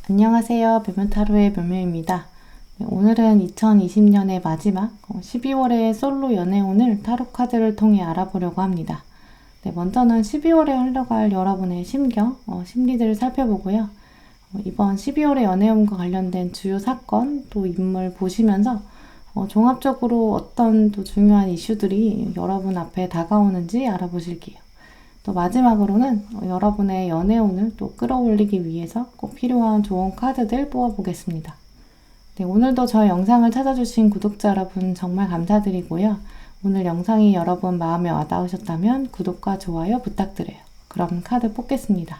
안녕하세요. 묘면타로의 묘묘입니다. 오늘은 2020년의 마지막 12월의 솔로 연애운을 타로 카드를 통해 알아보려고 합니다. 먼저는 12월에 흘러갈 여러분의 심경, 심리들을 살펴보고요. 이번 12월의 연애운과 관련된 주요 사건, 또 인물 보시면서 종합적으로 어떤 또 중요한 이슈들이 여러분 앞에 다가오는지 알아보실게요. 또 마지막으로는 여러분의 연애운을 또 끌어올리기 위해서 꼭 필요한 좋은 카드들 뽑아보겠습니다. 네, 오늘도 저희 영상을 찾아주신 구독자 여러분 정말 감사드리고요. 오늘 영상이 여러분 마음에 와닿으셨다면 구독과 좋아요 부탁드려요. 그럼 카드 뽑겠습니다.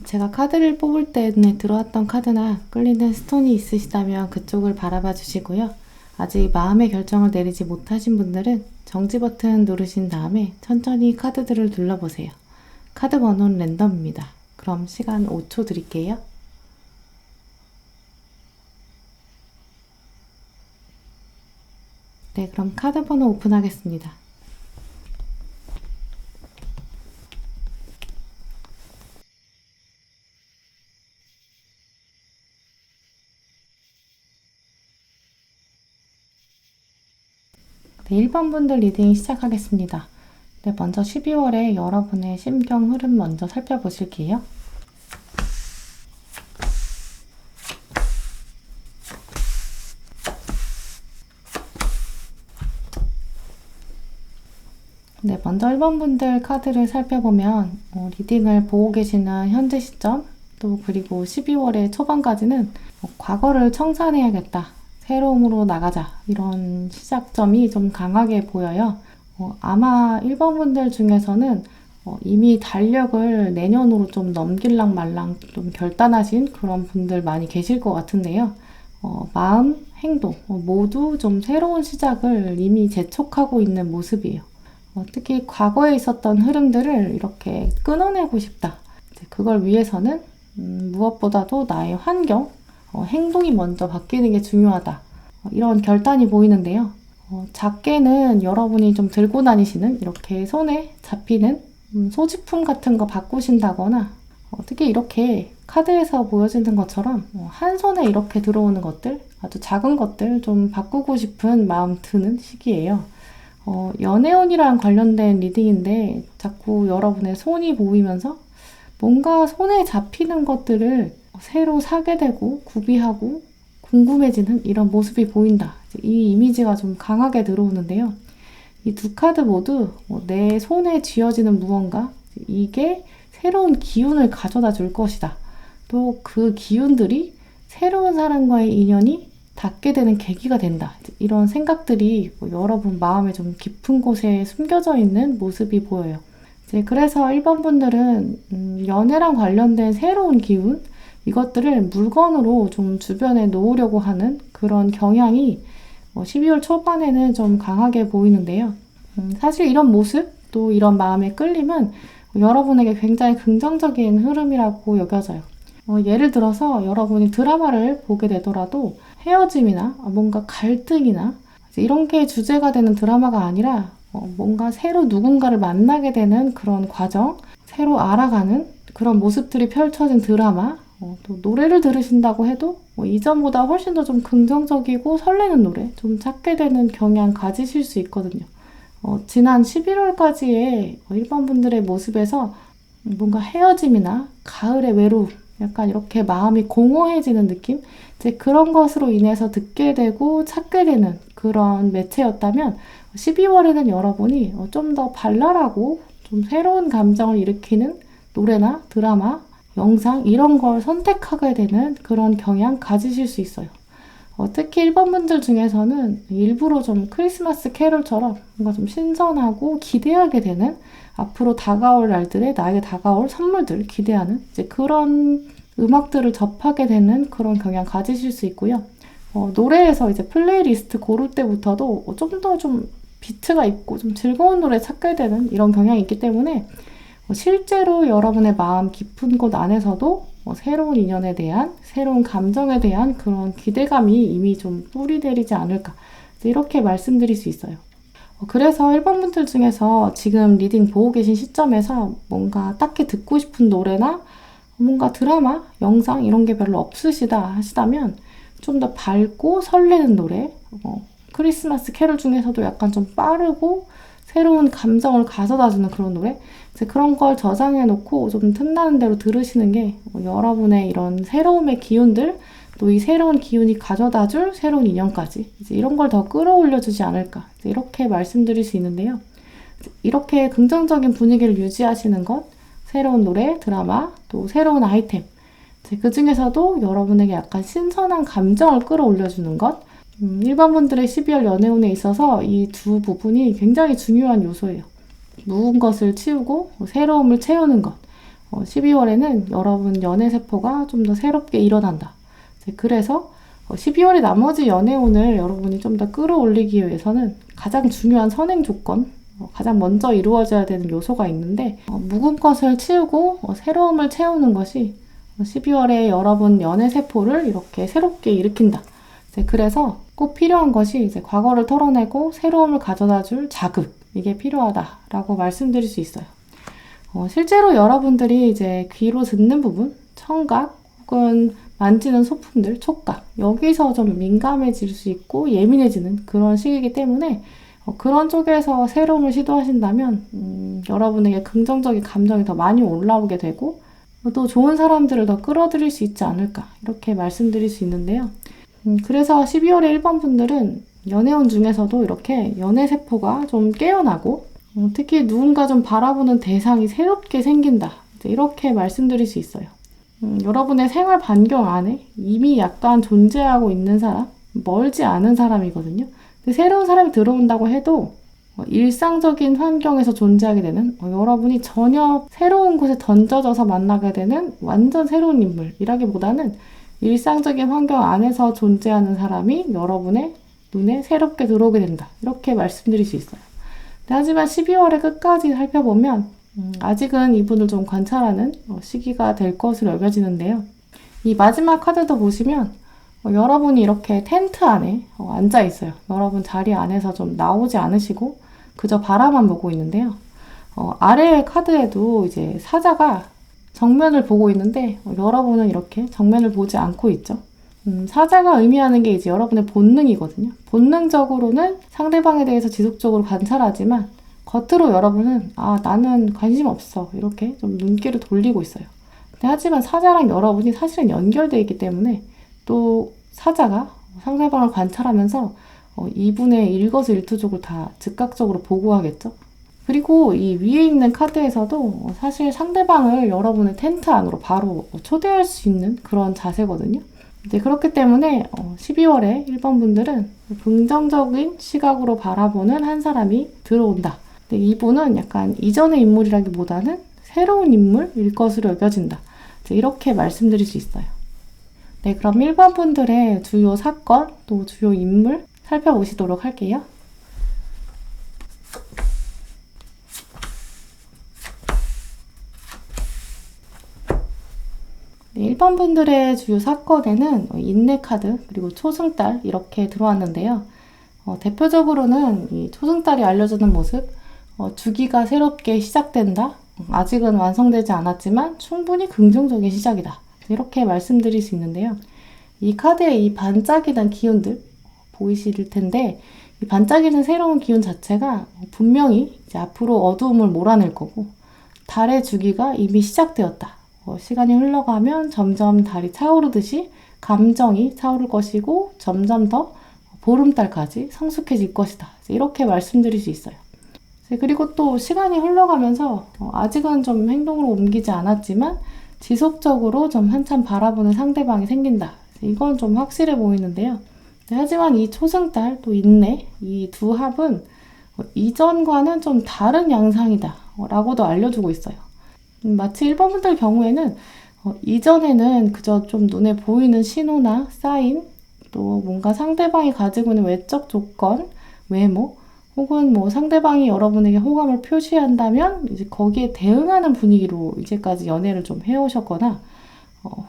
제가 카드를 뽑을 때 눈에 들어왔던 카드나 끌리는 스톤이 있으시다면 그쪽을 바라봐 주시고요. 아직 마음의 결정을 내리지 못하신 분들은 정지 버튼 누르신 다음에 천천히 카드들을 눌러보세요. 카드 번호는 랜덤입니다. 그럼 시간 5초 드릴게요. 네, 그럼 카드 번호 오픈하겠습니다. 네, 1번 분들 리딩 시작하겠습니다. 네, 먼저 12월에 여러분의 심경 흐름 먼저 살펴보실게요. 네, 먼저 1번 분들 카드를 살펴보면 리딩을 보고 계시는 현재 시점, 또 그리고 12월의 초반까지는 과거를 청산해야겠다, 새로움으로 나가자, 이런 시작점이 좀 강하게 보여요. 아마 1번 분들 중에서는 이미 달력을 내년으로 좀 넘길랑 말랑 좀 결단하신 그런 분들 많이 계실 것 같은데요. 마음, 행동 모두 좀 새로운 시작을 이미 재촉하고 있는 모습이에요. 특히 과거에 있었던 흐름들을 이렇게 끊어내고 싶다. 그걸 위해서는 무엇보다도 나의 환경, 행동이 먼저 바뀌는 게 중요하다. 이런 결단이 보이는데요. 작게는 여러분이 좀 들고 다니시는 이렇게 손에 잡히는 소지품 같은 거 바꾸신다거나 특히 이렇게 카드에서 보여지는 것처럼 한 손에 이렇게 들어오는 것들, 아주 작은 것들 좀 바꾸고 싶은 마음 드는 시기예요. 연애운이랑 관련된 리딩인데 자꾸 여러분의 손이 보이면서 뭔가 손에 잡히는 것들을 새로 사게 되고 구비하고 궁금해지는 이런 모습이 보인다. 이 이미지가 좀 강하게 들어오는데요. 이 두 카드 모두 내 손에 쥐어지는 무언가, 이게 새로운 기운을 가져다 줄 것이다. 또 그 기운들이 새로운 사람과의 인연이 닿게 되는 계기가 된다. 이런 생각들이 여러분 마음의 좀 깊은 곳에 숨겨져 있는 모습이 보여요. 그래서 1번 분들은 연애랑 관련된 새로운 기운, 이것들을 물건으로 좀 주변에 놓으려고 하는 그런 경향이 12월 초반에는 좀 강하게 보이는데요. 사실 이런 모습, 또 이런 마음의 끌림은 여러분에게 굉장히 긍정적인 흐름이라고 여겨져요. 예를 들어서 여러분이 드라마를 보게 되더라도 헤어짐이나 뭔가 갈등이나 이런 게 주제가 되는 드라마가 아니라 뭔가 새로 누군가를 만나게 되는 그런 과정, 새로 알아가는 그런 모습들이 펼쳐진 드라마, 또 노래를 들으신다고 해도 이전보다 훨씬 더 좀 긍정적이고 설레는 노래 좀 찾게 되는 경향 가지실 수 있거든요. 지난 11월까지의 일반 분들의 모습에서 뭔가 헤어짐이나 가을의 외로움, 약간 이렇게 마음이 공허해지는 느낌? 이제 그런 것으로 인해서 듣게 되고 찾게 되는 그런 매체였다면 12월에는 여러분이 좀 더 발랄하고 좀 새로운 감정을 일으키는 노래나 드라마, 영상 이런 걸 선택하게 되는 그런 경향 가지실 수 있어요. 특히 1번 분들 중에서는 일부러 좀 크리스마스 캐롤처럼 뭔가 좀 신선하고 기대하게 되는 앞으로 다가올 날들에 나에게 다가올 선물들 기대하는 이제 그런 음악들을 접하게 되는 그런 경향 가지실 수 있고요. 노래에서 이제 플레이리스트 고를 때부터도 좀 더 좀 비트가 있고 좀 즐거운 노래 찾게 되는 이런 경향이 있기 때문에 실제로 여러분의 마음 깊은 곳 안에서도 새로운 인연에 대한, 새로운 감정에 대한 그런 기대감이 이미 좀 뿌리 내리지 않을까 이렇게 말씀드릴 수 있어요. 그래서 1번 분들 중에서 지금 리딩 보고 계신 시점에서 뭔가 딱히 듣고 싶은 노래나 뭔가 드라마, 영상 이런 게 별로 없으시다 하시다면 좀 더 밝고 설레는 노래, 크리스마스 캐롤 중에서도 약간 좀 빠르고 새로운 감정을 가져다주는 그런 노래, 이제 그런 걸 저장해 놓고 좀 틈나는 대로 들으시는 게 여러분의 이런 새로움의 기운들, 또 이 새로운 기운이 가져다줄 새로운 인연까지 이제 이런 걸 더 끌어올려주지 않을까 이렇게 말씀드릴 수 있는데요. 이렇게 긍정적인 분위기를 유지하시는 것, 새로운 노래, 드라마, 또 새로운 아이템, 그 중에서도 여러분에게 약간 신선한 감정을 끌어올려주는 것, 일반 분들의 12월 연애운에 있어서 이 두 부분이 굉장히 중요한 요소예요. 묵은 것을 치우고 새로움을 채우는 것. 12월에는 여러분 연애세포가 좀 더 새롭게 일어난다. 그래서 12월의 나머지 연애운을 여러분이 좀 더 끌어올리기 위해서는 가장 중요한 선행 조건, 가장 먼저 이루어져야 되는 요소가 있는데 묵은 것을 치우고 새로움을 채우는 것이 12월에 여러분 연애세포를 이렇게 새롭게 일으킨다. 그래서 꼭 필요한 것이 이제 과거를 털어내고 새로움을 가져다 줄 자극, 이게 필요하다라고 말씀드릴 수 있어요. 실제로 여러분들이 이제 귀로 듣는 부분, 청각 혹은 만지는 소품들, 촉각, 여기서 좀 민감해질 수 있고 예민해지는 그런 시기이기 때문에 그런 쪽에서 새로움을 시도하신다면 여러분에게 긍정적인 감정이 더 많이 올라오게 되고 또 좋은 사람들을 더 끌어들일 수 있지 않을까 이렇게 말씀드릴 수 있는데요. 그래서 12월에 1번 분들은 연애운 중에서도 이렇게 연애세포가 좀 깨어나고 특히 누군가 좀 바라보는 대상이 새롭게 생긴다. 이렇게 말씀드릴 수 있어요. 여러분의 생활 반경 안에 이미 약간 존재하고 있는 사람, 멀지 않은 사람이거든요. 근데 새로운 사람이 들어온다고 해도 일상적인 환경에서 존재하게 되는 여러분이 전혀 새로운 곳에 던져져서 만나게 되는 완전 새로운 인물이라기보다는 일상적인 환경 안에서 존재하는 사람이 여러분의 눈에 새롭게 들어오게 된다. 이렇게 말씀드릴 수 있어요. 하지만 12월의 끝까지 살펴보면 아직은 이분을 좀 관찰하는 시기가 될 것으로 여겨지는데요. 이 마지막 카드도 보시면 여러분이 이렇게 텐트 안에 앉아 있어요. 여러분 자리 안에서 좀 나오지 않으시고 그저 바라만 보고 있는데요. 아래 카드에도 이제 사자가 정면을 보고 있는데 여러분은 이렇게 정면을 보지 않고 있죠. 사자가 의미하는 게 이제 여러분의 본능이거든요. 본능적으로는 상대방에 대해서 지속적으로 관찰하지만 겉으로 여러분은 나는 관심 없어 이렇게 좀 눈길을 돌리고 있어요. 근데 하지만 사자랑 여러분이 사실은 연결되어 있기 때문에 또 사자가 상대방을 관찰하면서 이분의 일거수일투족을 다 즉각적으로 보고하겠죠. 그리고 이 위에 있는 카드에서도 사실 상대방을 여러분의 텐트 안으로 바로 초대할 수 있는 그런 자세거든요. 이제 그렇기 때문에 12월에 1번 분들은 긍정적인 시각으로 바라보는 한 사람이 들어온다. 근데 이분은 약간 이전의 인물이라기보다는 새로운 인물일 것으로 여겨진다. 이렇게 말씀드릴 수 있어요. 네, 그럼 1번 분들의 주요 사건 또 주요 인물 살펴보시도록 할게요. 네, 1번 분들의 주요 사건에는 인내 카드 그리고 초승달 이렇게 들어왔는데요. 대표적으로는 이 초승달이 알려주는 모습, 주기가 새롭게 시작된다. 아직은 완성되지 않았지만 충분히 긍정적인 시작이다. 이렇게 말씀드릴 수 있는데요. 이 카드의 이 반짝이는 기운들 보이실 텐데 이 반짝이는 새로운 기운 자체가 분명히 이제 앞으로 어두움을 몰아낼 거고 달의 주기가 이미 시작되었다. 시간이 흘러가면 점점 달이 차오르듯이 감정이 차오를 것이고 점점 더 보름달까지 성숙해질 것이다. 이렇게 말씀드릴 수 있어요. 그리고 또 시간이 흘러가면서 아직은 좀 행동으로 옮기지 않았지만 지속적으로 좀 한참 바라보는 상대방이 생긴다. 이건 좀 확실해 보이는데요. 하지만 이 초승달 또 인내 이 두 합은 이전과는 좀 다른 양상이다 라고도 알려주고 있어요. 마치 1번 분들 경우에는 이전에는 그저 좀 눈에 보이는 신호나 사인 또 뭔가 상대방이 가지고 있는 외적 조건, 외모 혹은 뭐 상대방이 여러분에게 호감을 표시한다면 이제 거기에 대응하는 분위기로 이제까지 연애를 좀 해오셨거나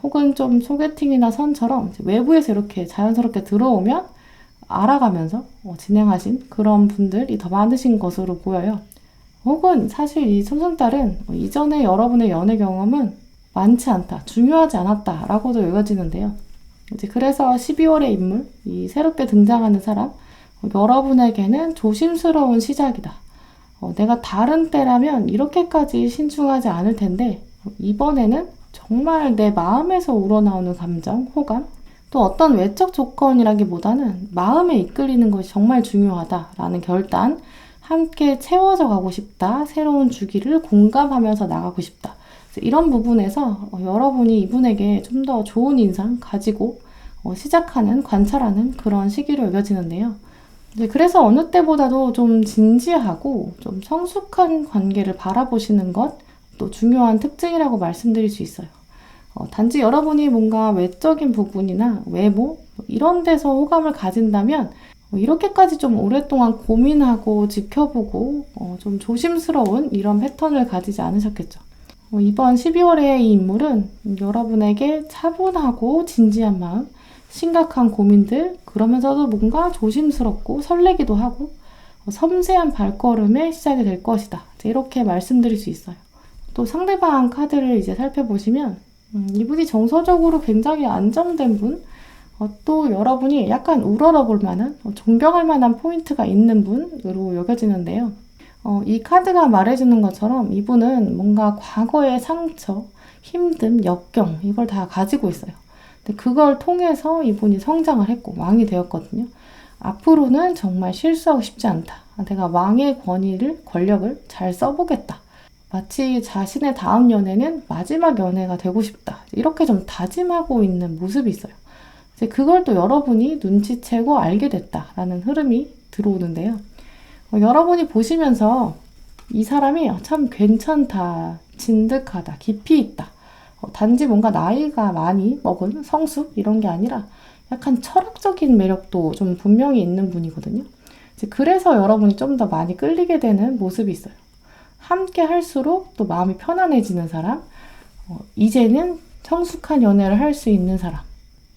혹은 좀 소개팅이나 선처럼 외부에서 이렇게 자연스럽게 들어오면 알아가면서 진행하신 그런 분들이 더 많으신 것으로 보여요. 혹은 사실 이 초승달은 이전에 여러분의 연애 경험은 많지 않다, 중요하지 않았다 라고도 여겨지는데요. 이제 그래서 12월의 인물, 이 새롭게 등장하는 사람, 여러분에게는 조심스러운 시작이다. 내가 다른 때라면 이렇게까지 신중하지 않을 텐데 이번에는 정말 내 마음에서 우러나오는 감정, 호감, 또 어떤 외적 조건이라기보다는 마음에 이끌리는 것이 정말 중요하다라는 결단, 함께 채워져 가고 싶다, 새로운 주기를 공감하면서 나가고 싶다. 이런 부분에서 여러분이 이분에게 좀 더 좋은 인상 가지고 시작하는, 관찰하는 그런 시기로 여겨지는데요. 그래서 어느 때보다도 좀 진지하고 좀 성숙한 관계를 바라보시는 것, 또 중요한 특징이라고 말씀드릴 수 있어요. 단지 여러분이 뭔가 외적인 부분이나 외모 이런 데서 호감을 가진다면 이렇게까지 좀 오랫동안 고민하고 지켜보고 좀 조심스러운 이런 패턴을 가지지 않으셨겠죠. 이번 12월의 이 인물은 여러분에게 차분하고 진지한 마음, 심각한 고민들, 그러면서도 뭔가 조심스럽고 설레기도 하고 섬세한 발걸음의 시작이 될 것이다. 이렇게 말씀드릴 수 있어요. 또 상대방 카드를 이제 살펴보시면 이분이 정서적으로 굉장히 안정된 분, 또 여러분이 약간 우러러볼 만한, 존경할 만한 포인트가 있는 분으로 여겨지는데요. 이 카드가 말해주는 것처럼 이분은 뭔가 과거의 상처, 힘듦, 역경 이걸 다 가지고 있어요. 근데 그걸 통해서 이분이 성장을 했고 왕이 되었거든요. 앞으로는 정말 실수하고 싶지 않다. 내가 왕의 권력을 잘 써보겠다. 마치 자신의 다음 연애는 마지막 연애가 되고 싶다. 이렇게 좀 다짐하고 있는 모습이 있어요. 이제 그걸 또 여러분이 눈치채고 알게 됐다라는 흐름이 들어오는데요. 여러분이 보시면서 이 사람이 참 괜찮다, 진득하다, 깊이 있다. 단지 뭔가 나이가 많이 먹은 성숙 이런 게 아니라 약간 철학적인 매력도 좀 분명히 있는 분이거든요. 이제 그래서 여러분이 좀 더 많이 끌리게 되는 모습이 있어요. 함께 할수록 또 마음이 편안해지는 사람, 이제는 성숙한 연애를 할 수 있는 사람.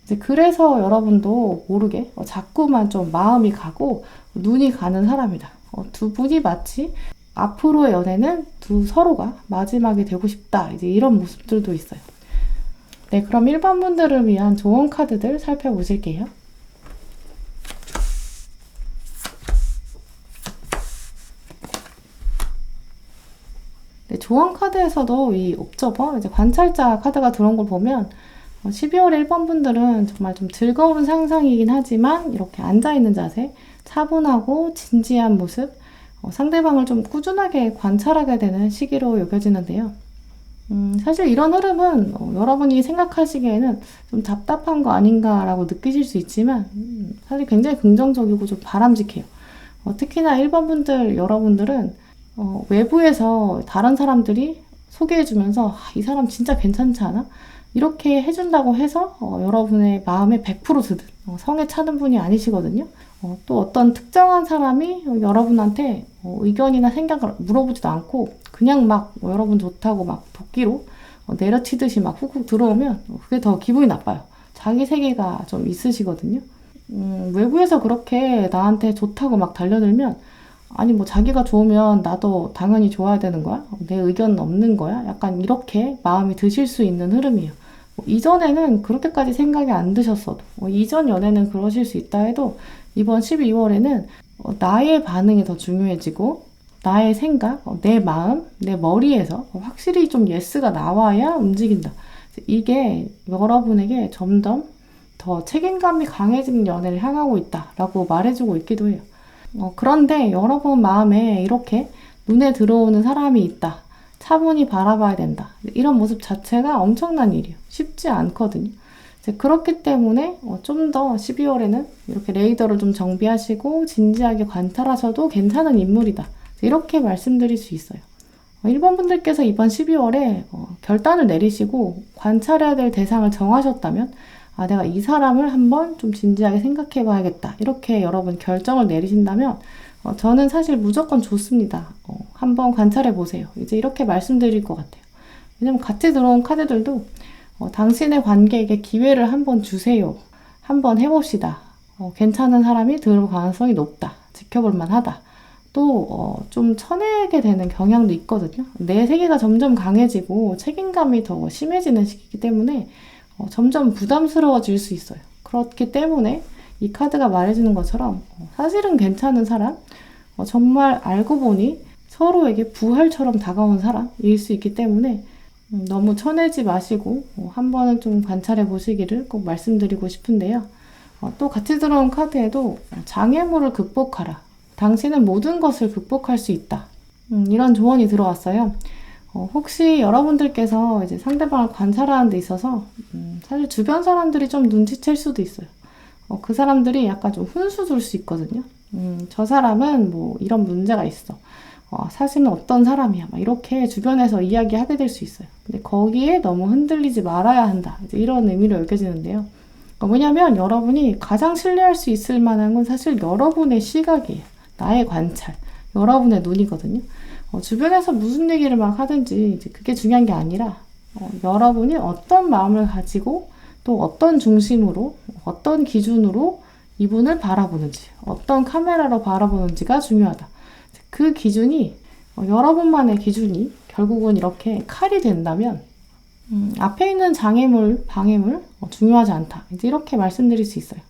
이제 그래서 여러분도 모르게 자꾸만 좀 마음이 가고 눈이 가는 사람이다. 두 분이 마치 앞으로의 연애는 두 서로가 마지막이 되고 싶다. 이제 이런 모습들도 있어요. 네, 그럼 1번 분들을 위한 조언 카드들 살펴보실게요. 네, 조언 카드에서도 이 옵저버, 이제 관찰자 카드가 들어온 걸 보면 12월에 1번 분들은 정말 좀 즐거운 상상이긴 하지만 이렇게 앉아있는 자세, 차분하고 진지한 모습, 상대방을 좀 꾸준하게 관찰하게 되는 시기로 여겨지는데요. 사실 이런 흐름은 여러분이 생각하시기에는 좀 답답한 거 아닌가라고 느끼실 수 있지만 사실 굉장히 긍정적이고 좀 바람직해요. 특히나 1번 분들, 여러분들은 외부에서 다른 사람들이 소개해주면서 이 사람 진짜 괜찮지 않아? 이렇게 해준다고 해서 여러분의 마음에 100% 드는 성에 차는 분이 아니시거든요. 또 어떤 특정한 사람이 여러분한테 의견이나 생각을 물어보지도 않고 그냥 막 여러분 좋다고 막 도끼로 내려치듯이 막 훅훅 들어오면 그게 더 기분이 나빠요. 자기 세계가 좀 있으시거든요. 외부에서 그렇게 나한테 좋다고 막 달려들면 아니 뭐 자기가 좋으면 나도 당연히 좋아야 되는 거야? 내 의견은 없는 거야? 약간 이렇게 마음이 드실 수 있는 흐름이에요. 이전에는 그렇게까지 생각이 안 드셨어도 이전 연애는 그러실 수 있다 해도 이번 12월에는 나의 반응이 더 중요해지고 나의 생각, 내 마음, 내 머리에서 확실히 좀 예스가 나와야 움직인다. 이게 여러분에게 점점 더 책임감이 강해지는 연애를 향하고 있다라고 말해주고 있기도 해요. 그런데 여러분 마음에 이렇게 눈에 들어오는 사람이 있다. 차분히 바라봐야 된다. 이런 모습 자체가 엄청난 일이에요. 쉽지 않거든요. 그렇기 때문에 좀 더 12월에는 이렇게 레이더를 좀 정비하시고 진지하게 관찰하셔도 괜찮은 인물이다. 이렇게 말씀드릴 수 있어요. 1번 분들께서 이번 12월에 결단을 내리시고 관찰해야 될 대상을 정하셨다면 내가 이 사람을 한번 좀 진지하게 생각해 봐야겠다. 이렇게 여러분 결정을 내리신다면 저는 사실 무조건 좋습니다. 한번 관찰해 보세요. 이제 이렇게 말씀드릴 것 같아요. 왜냐면 같이 들어온 카드들도 당신의 관계에게 기회를 한번 주세요. 한번 해봅시다. 괜찮은 사람이 들어올 가능성이 높다. 지켜볼 만하다. 또 좀 쳐내게 되는 경향도 있거든요. 내 세계가 점점 강해지고 책임감이 더 심해지는 시기이기 때문에 점점 부담스러워질 수 있어요. 그렇기 때문에 이 카드가 말해주는 것처럼 사실은 괜찮은 사람, 정말 알고 보니 서로에게 부활처럼 다가온 사람일 수 있기 때문에 너무 쳐내지 마시고 한 번은 좀 관찰해 보시기를 꼭 말씀드리고 싶은데요. 또 같이 들어온 카드에도 장애물을 극복하라. 당신은 모든 것을 극복할 수 있다. 이런 조언이 들어왔어요. 혹시 여러분들께서 이제 상대방을 관찰하는 데 있어서 사실 주변 사람들이 좀 눈치챌 수도 있어요. 그 사람들이 약간 좀 훈수 둘 수 있거든요. 저 사람은 뭐 이런 문제가 있어. 사실은 어떤 사람이야. 막 이렇게 주변에서 이야기하게 될 수 있어요. 근데 거기에 너무 흔들리지 말아야 한다. 이제 이런 의미로 여겨지는데요. 왜냐면 여러분이 가장 신뢰할 수 있을 만한 건 사실 여러분의 시각이에요. 나의 관찰, 여러분의 눈이거든요. 주변에서 무슨 얘기를 막 하든지 이제 그게 중요한 게 아니라 여러분이 어떤 마음을 가지고 또 어떤 중심으로 어떤 기준으로 이분을 바라보는지 어떤 카메라로 바라보는지가 중요하다. 그 기준이 여러분만의 기준이 결국은 이렇게 칼이 된다면 앞에 있는 장애물, 방해물 중요하지 않다. 이제 이렇게 말씀드릴 수 있어요.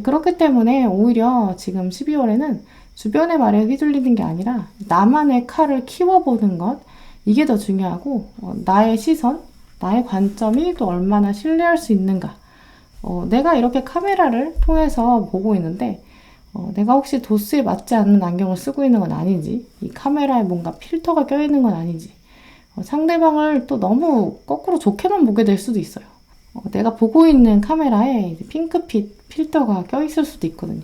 그렇기 때문에 오히려 지금 12월에는 주변의 말에 휘둘리는 게 아니라 나만의 칼을 키워보는 것, 이게 더 중요하고 나의 시선, 나의 관점이 또 얼마나 신뢰할 수 있는가. 내가 이렇게 카메라를 통해서 보고 있는데 내가 혹시 도수에 맞지 않는 안경을 쓰고 있는 건 아닌지, 이 카메라에 뭔가 필터가 껴있는 건 아닌지, 상대방을 또 너무 거꾸로 좋게만 보게 될 수도 있어요. 내가 보고 있는 카메라에 핑크빛 필터가 껴있을 수도 있거든요.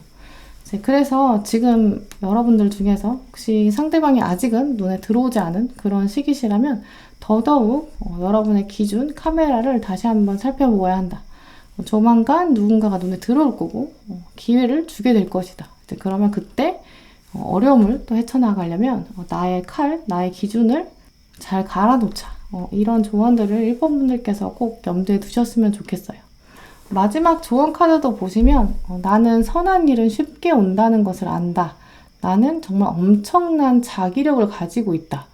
그래서 지금 여러분들 중에서 혹시 상대방이 아직은 눈에 들어오지 않은 그런 시기시라면 더더욱 여러분의 기준, 카메라를 다시 한번 살펴보아야 한다. 조만간 누군가가 눈에 들어올 거고 기회를 주게 될 것이다. 그러면 그때 어려움을 또 헤쳐나가려면 나의 칼, 나의 기준을 잘 갈아놓자. 이런 조언들을 1번 분들께서 꼭 염두에 두셨으면 좋겠어요. 마지막 조언 카드도 보시면 나는 선한 일은 쉽게 온다는 것을 안다. 나는 정말 엄청난 자기력을 가지고 있다.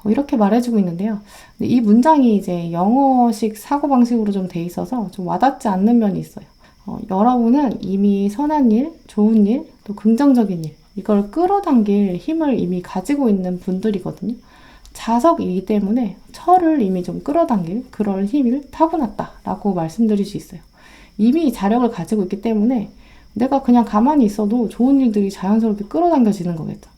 이렇게 말해주고 있는데요. 이 문장이 이제 영어식 사고방식으로 좀 돼 있어서 좀 와닿지 않는 면이 있어요. 여러분은 이미 선한 일, 좋은 일, 또 긍정적인 일, 이걸 끌어당길 힘을 이미 가지고 있는 분들이거든요. 자석이기 때문에 철을 이미 좀 끌어당길 그럴 힘을 타고났다라고 말씀드릴 수 있어요. 이미 자력을 가지고 있기 때문에 내가 그냥 가만히 있어도 좋은 일들이 자연스럽게 끌어당겨지는 거겠죠.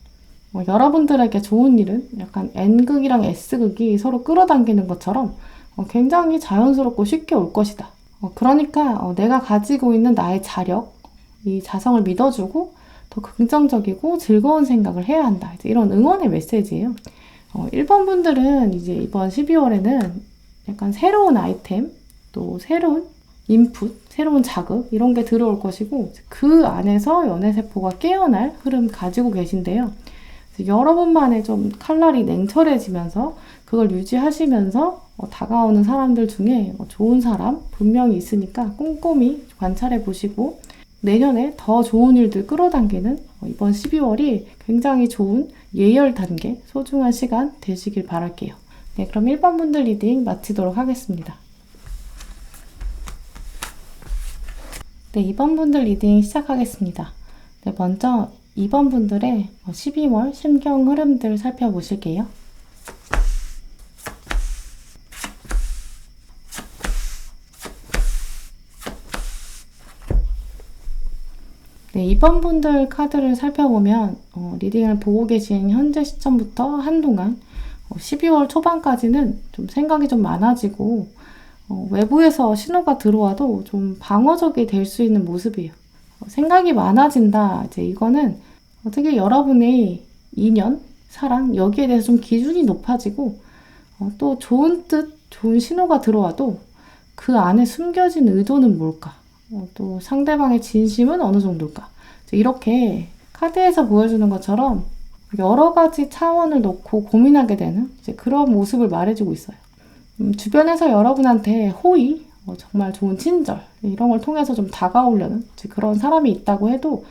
여러분들에게 좋은 일은 약간 N극이랑 S극이 서로 끌어당기는 것처럼 굉장히 자연스럽고 쉽게 올 것이다. 그러니까 내가 가지고 있는 나의 자력, 이 자성을 믿어주고 더 긍정적이고 즐거운 생각을 해야 한다. 이제 이런 응원의 메시지예요. 1번 분들은 이제 이번 12월에는 약간 새로운 아이템, 또 새로운 인풋, 새로운 자극 이런 게 들어올 것이고 그 안에서 연애세포가 깨어날 흐름 가지고 계신데요. 여러분만의 좀 칼날이 냉철해지면서 그걸 유지하시면서 다가오는 사람들 중에 좋은 사람 분명히 있으니까 꼼꼼히 관찰해 보시고 내년에 더 좋은 일들 끌어당기는 이번 12월이 굉장히 좋은 예열 단계, 소중한 시간 되시길 바랄게요. 네, 그럼 1번 분들 리딩 마치도록 하겠습니다. 네, 2번 분들 리딩 시작하겠습니다. 네, 먼저 2번 분들의 12월 심경 흐름들 살펴보실게요. 네, 2번 분들 카드를 살펴보면 리딩을 보고 계신 현재 시점부터 한동안 12월 초반까지는 좀 생각이 좀 많아지고 외부에서 신호가 들어와도 좀 방어적이 될 수 있는 모습이에요. 생각이 많아진다. 이제 이거는 어떻게 여러분의 인연, 사랑 여기에 대해서 좀 기준이 높아지고 또 좋은 뜻, 좋은 신호가 들어와도 그 안에 숨겨진 의도는 뭘까? 또 상대방의 진심은 어느 정도일까? 이렇게 카드에서 보여주는 것처럼 여러 가지 차원을 놓고 고민하게 되는 이제 그런 모습을 말해주고 있어요. 주변에서 여러분한테 호의, 정말 좋은 친절 이런 걸 통해서 좀 다가오려는 그런 사람이 있다고 해도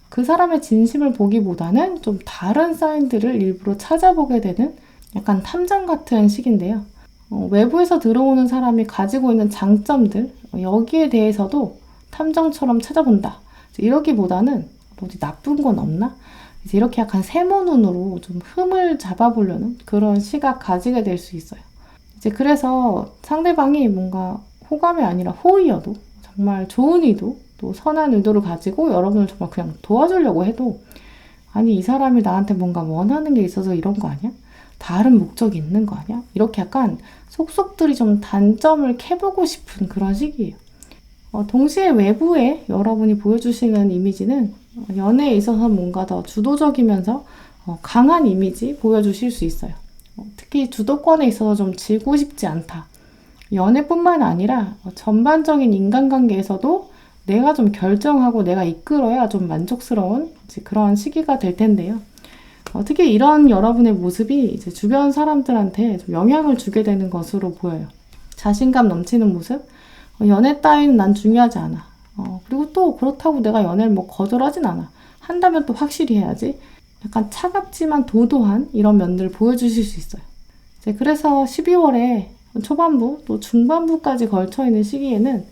그 사람의 진심을 보기보다는 좀 다른 사인들을 일부러 찾아보게 되는 약간 탐정 같은 시기인데요. 외부에서 들어오는 사람이 가지고 있는 장점들 여기에 대해서도 탐정처럼 찾아본다. 이러기보다는 어디 나쁜 건 없나? 이렇게 약간 세모 눈으로 좀 흠을 잡아보려는 그런 시각 가지게 될 수 있어요. 이제 그래서 상대방이 뭔가 호감이 아니라 호의여도 정말 좋은 의도 또 선한 의도를 가지고 여러분을 정말 그냥 도와주려고 해도 아니 이 사람이 나한테 뭔가 원하는 게 있어서 이런 거 아니야? 다른 목적이 있는 거 아니야? 이렇게 약간 속속들이 좀 단점을 캐보고 싶은 그런 시기예요. 동시에 외부에 여러분이 보여주시는 이미지는 연애에 있어서 뭔가 더 주도적이면서 강한 이미지 보여주실 수 있어요. 특히 주도권에 있어서 좀 지고 싶지 않다. 연애뿐만 아니라 전반적인 인간관계에서도 내가 좀 결정하고 내가 이끌어야 좀 만족스러운 그런 시기가 될 텐데요. 특히 이런 여러분의 모습이 이제 주변 사람들한테 좀 영향을 주게 되는 것으로 보여요. 자신감 넘치는 모습, 연애 따위는 난 중요하지 않아. 그리고 또 그렇다고 내가 연애를 뭐 거절하진 않아. 한다면 또 확실히 해야지. 약간 차갑지만 도도한 이런 면들을 보여주실 수 있어요. 이제 그래서 12월에 초반부 또 중반부까지 걸쳐있는 시기에는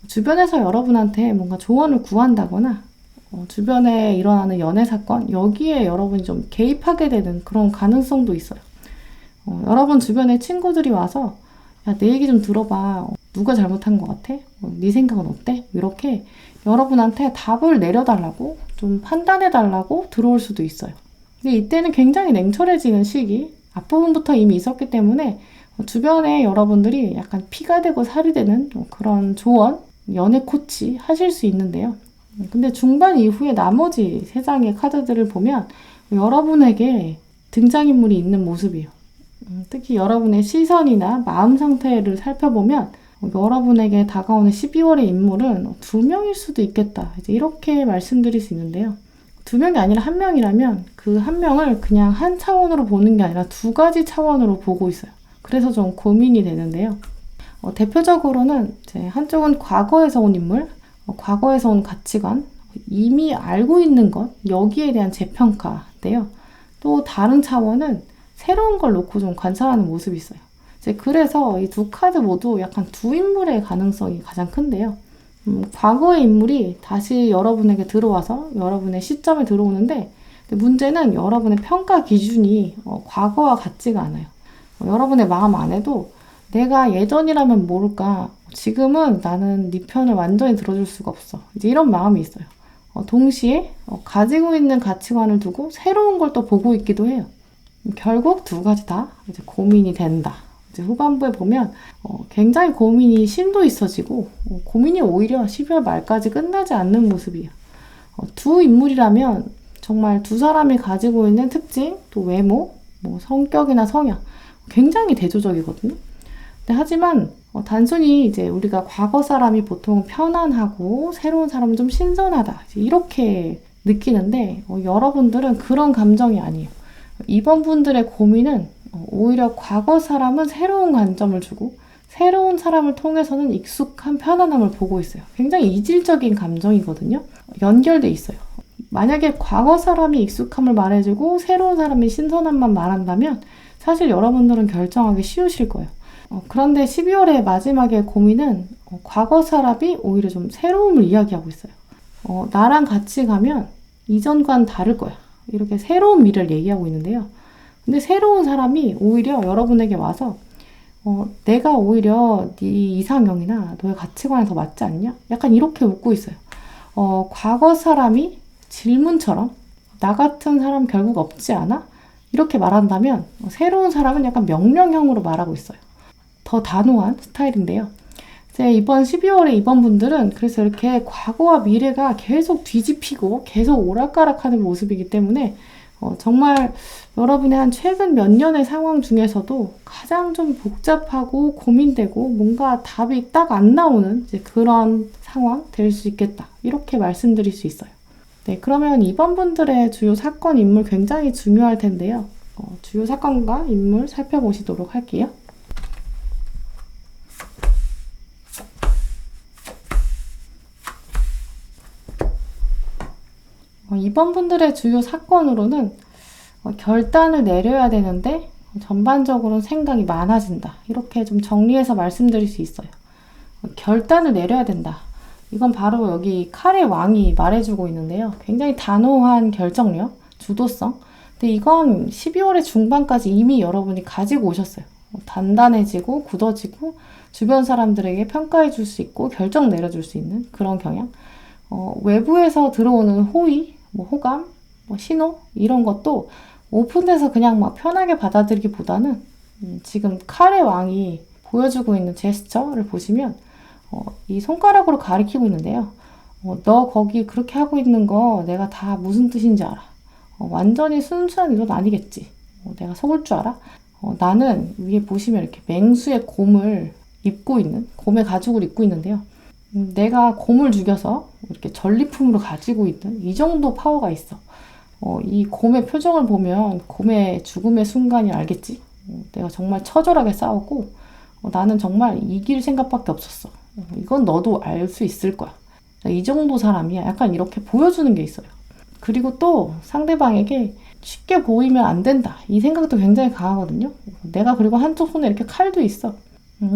주변에서 여러분한테 뭔가 조언을 구한다거나 주변에 일어나는 연애 사건 여기에 여러분이 좀 개입하게 되는 그런 가능성도 있어요. 여러분 주변에 친구들이 와서 야, 내 얘기 좀 들어봐. 누가 잘못한 것 같아? 네 생각은 어때? 이렇게 여러분한테 답을 내려달라고 좀 판단해달라고 들어올 수도 있어요. 근데 이때는 굉장히 냉철해지는 시기 앞부분부터 이미 있었기 때문에 주변에 여러분들이 약간 피가 되고 살이 되는 그런 조언, 연애 코치 하실 수 있는데요. 근데 중반 이후에 나머지 세 장의 카드들을 보면 여러분에게 등장인물이 있는 모습이에요. 특히 여러분의 시선이나 마음 상태를 살펴보면 여러분에게 다가오는 12월의 인물은 2명일 수도 있겠다. 이제 이렇게 말씀드릴 수 있는데요. 2명이 아니라 1명이라면 그 1명을 그냥 한 차원으로 보는 게 아니라 2가지 차원으로 보고 있어요. 그래서 좀 고민이 되는데요. 대표적으로는 이제 한쪽은 과거에서 온 인물, 과거에서 온 가치관, 이미 알고 있는 것, 여기에 대한 재평가인데요. 또 다른 차원은 새로운 걸 놓고 좀 관찰하는 모습이 있어요. 이제 그래서 이 2카드 모두 약간 2인물의 가능성이 가장 큰데요. 과거의 인물이 다시 여러분에게 들어와서 여러분의 시점에 들어오는데 문제는 여러분의 평가 기준이 과거와 같지가 않아요. 여러분의 마음 안에도 내가 예전이라면 모를까 지금은 나는 네 편을 완전히 들어줄 수가 없어. 이제 이런 마음이 있어요. 동시에 가지고 있는 가치관을 두고 새로운 걸 또 보고 있기도 해요. 결국 두 가지 다 이제 고민이 된다. 이제 후반부에 보면 굉장히 고민이 심도 있어지고 고민이 오히려 12월 말까지 끝나지 않는 모습이에요. 두 인물이라면 정말 두 사람이 가지고 있는 특징, 또 외모, 뭐 성격이나 성향 굉장히 대조적이거든요. 근데 하지만 단순히 이제 우리가 과거 사람이 보통 편안하고 새로운 사람은 좀 신선하다 이렇게 느끼는데 여러분들은 그런 감정이 아니에요. 이번 분들의 고민은 오히려 과거 사람은 새로운 관점을 주고 새로운 사람을 통해서는 익숙한 편안함을 보고 있어요. 굉장히 이질적인 감정이거든요. 연결돼 있어요. 만약에 과거 사람이 익숙함을 말해주고 새로운 사람이 신선함만 말한다면 사실 여러분들은 결정하기 쉬우실 거예요. 그런데 12월의 마지막의 고민은 과거 사람이 오히려 좀 새로움을 이야기하고 있어요. 나랑 같이 가면 이전과는 다를 거야. 이렇게 새로운 미래를 얘기하고 있는데요. 근데 새로운 사람이 오히려 여러분에게 와서 내가 오히려 네 이상형이나 너의 가치관에 더 맞지 않냐? 약간 이렇게 묻고 있어요. 과거 사람이 질문처럼 나 같은 사람 결국 없지 않아? 이렇게 말한다면 새로운 사람은 약간 명령형으로 말하고 있어요. 더 단호한 스타일인데요. 이제 이번 12월에 이번 분들은 그래서 이렇게 과거와 미래가 계속 뒤집히고 계속 오락가락하는 모습이기 때문에 정말 여러분의 한 최근 몇 년의 상황 중에서도 가장 좀 복잡하고 고민되고 뭔가 답이 딱 안 나오는 이제 그런 상황 될 수 있겠다. 이렇게 말씀드릴 수 있어요. 네, 그러면 이번 분들의 주요 사건, 인물 굉장히 중요할 텐데요. 주요 사건과 인물 살펴보시도록 할게요. 이번 분들의 주요 사건으로는 결단을 내려야 되는데 전반적으로는 생각이 많아진다. 이렇게 좀 정리해서 말씀드릴 수 있어요. 결단을 내려야 된다. 이건 바로 여기 칼의 왕이 말해주고 있는데요. 굉장히 단호한 결정력, 주도성. 근데 이건 12월의 중반까지 이미 여러분이 가지고 오셨어요. 단단해지고 굳어지고 주변 사람들에게 평가해 줄 수 있고 결정 내려줄 수 있는 그런 경향. 외부에서 들어오는 호의, 호감, 신호 이런 것도 오픈돼서 그냥 막 편하게 받아들이기보다는 지금 칼의 왕이 보여주고 있는 제스처를 보시면 이 손가락으로 가리키고 있는데요. 너 거기 그렇게 하고 있는 거 내가 다 무슨 뜻인지 알아. 완전히 순수한 의도는 아니겠지. 내가 속을 줄 알아? 나는 위에 보시면 이렇게 맹수의 곰을 입고 있는, 곰의 가죽을 입고 있는데요. 내가 곰을 죽여서 이렇게 전리품으로 가지고 있는 이 정도 파워가 있어. 이 곰의 표정을 보면 곰의 죽음의 순간이 알겠지? 내가 정말 처절하게 싸웠고 나는 정말 이길 생각밖에 없었어. 이건 너도 알 수 있을 거야. 이 정도 사람이야. 약간 이렇게 보여주는 게 있어요. 그리고 또 상대방에게 쉽게 보이면 안 된다. 이 생각도 굉장히 강하거든요. 내가 그리고 한쪽 손에 이렇게 칼도 있어.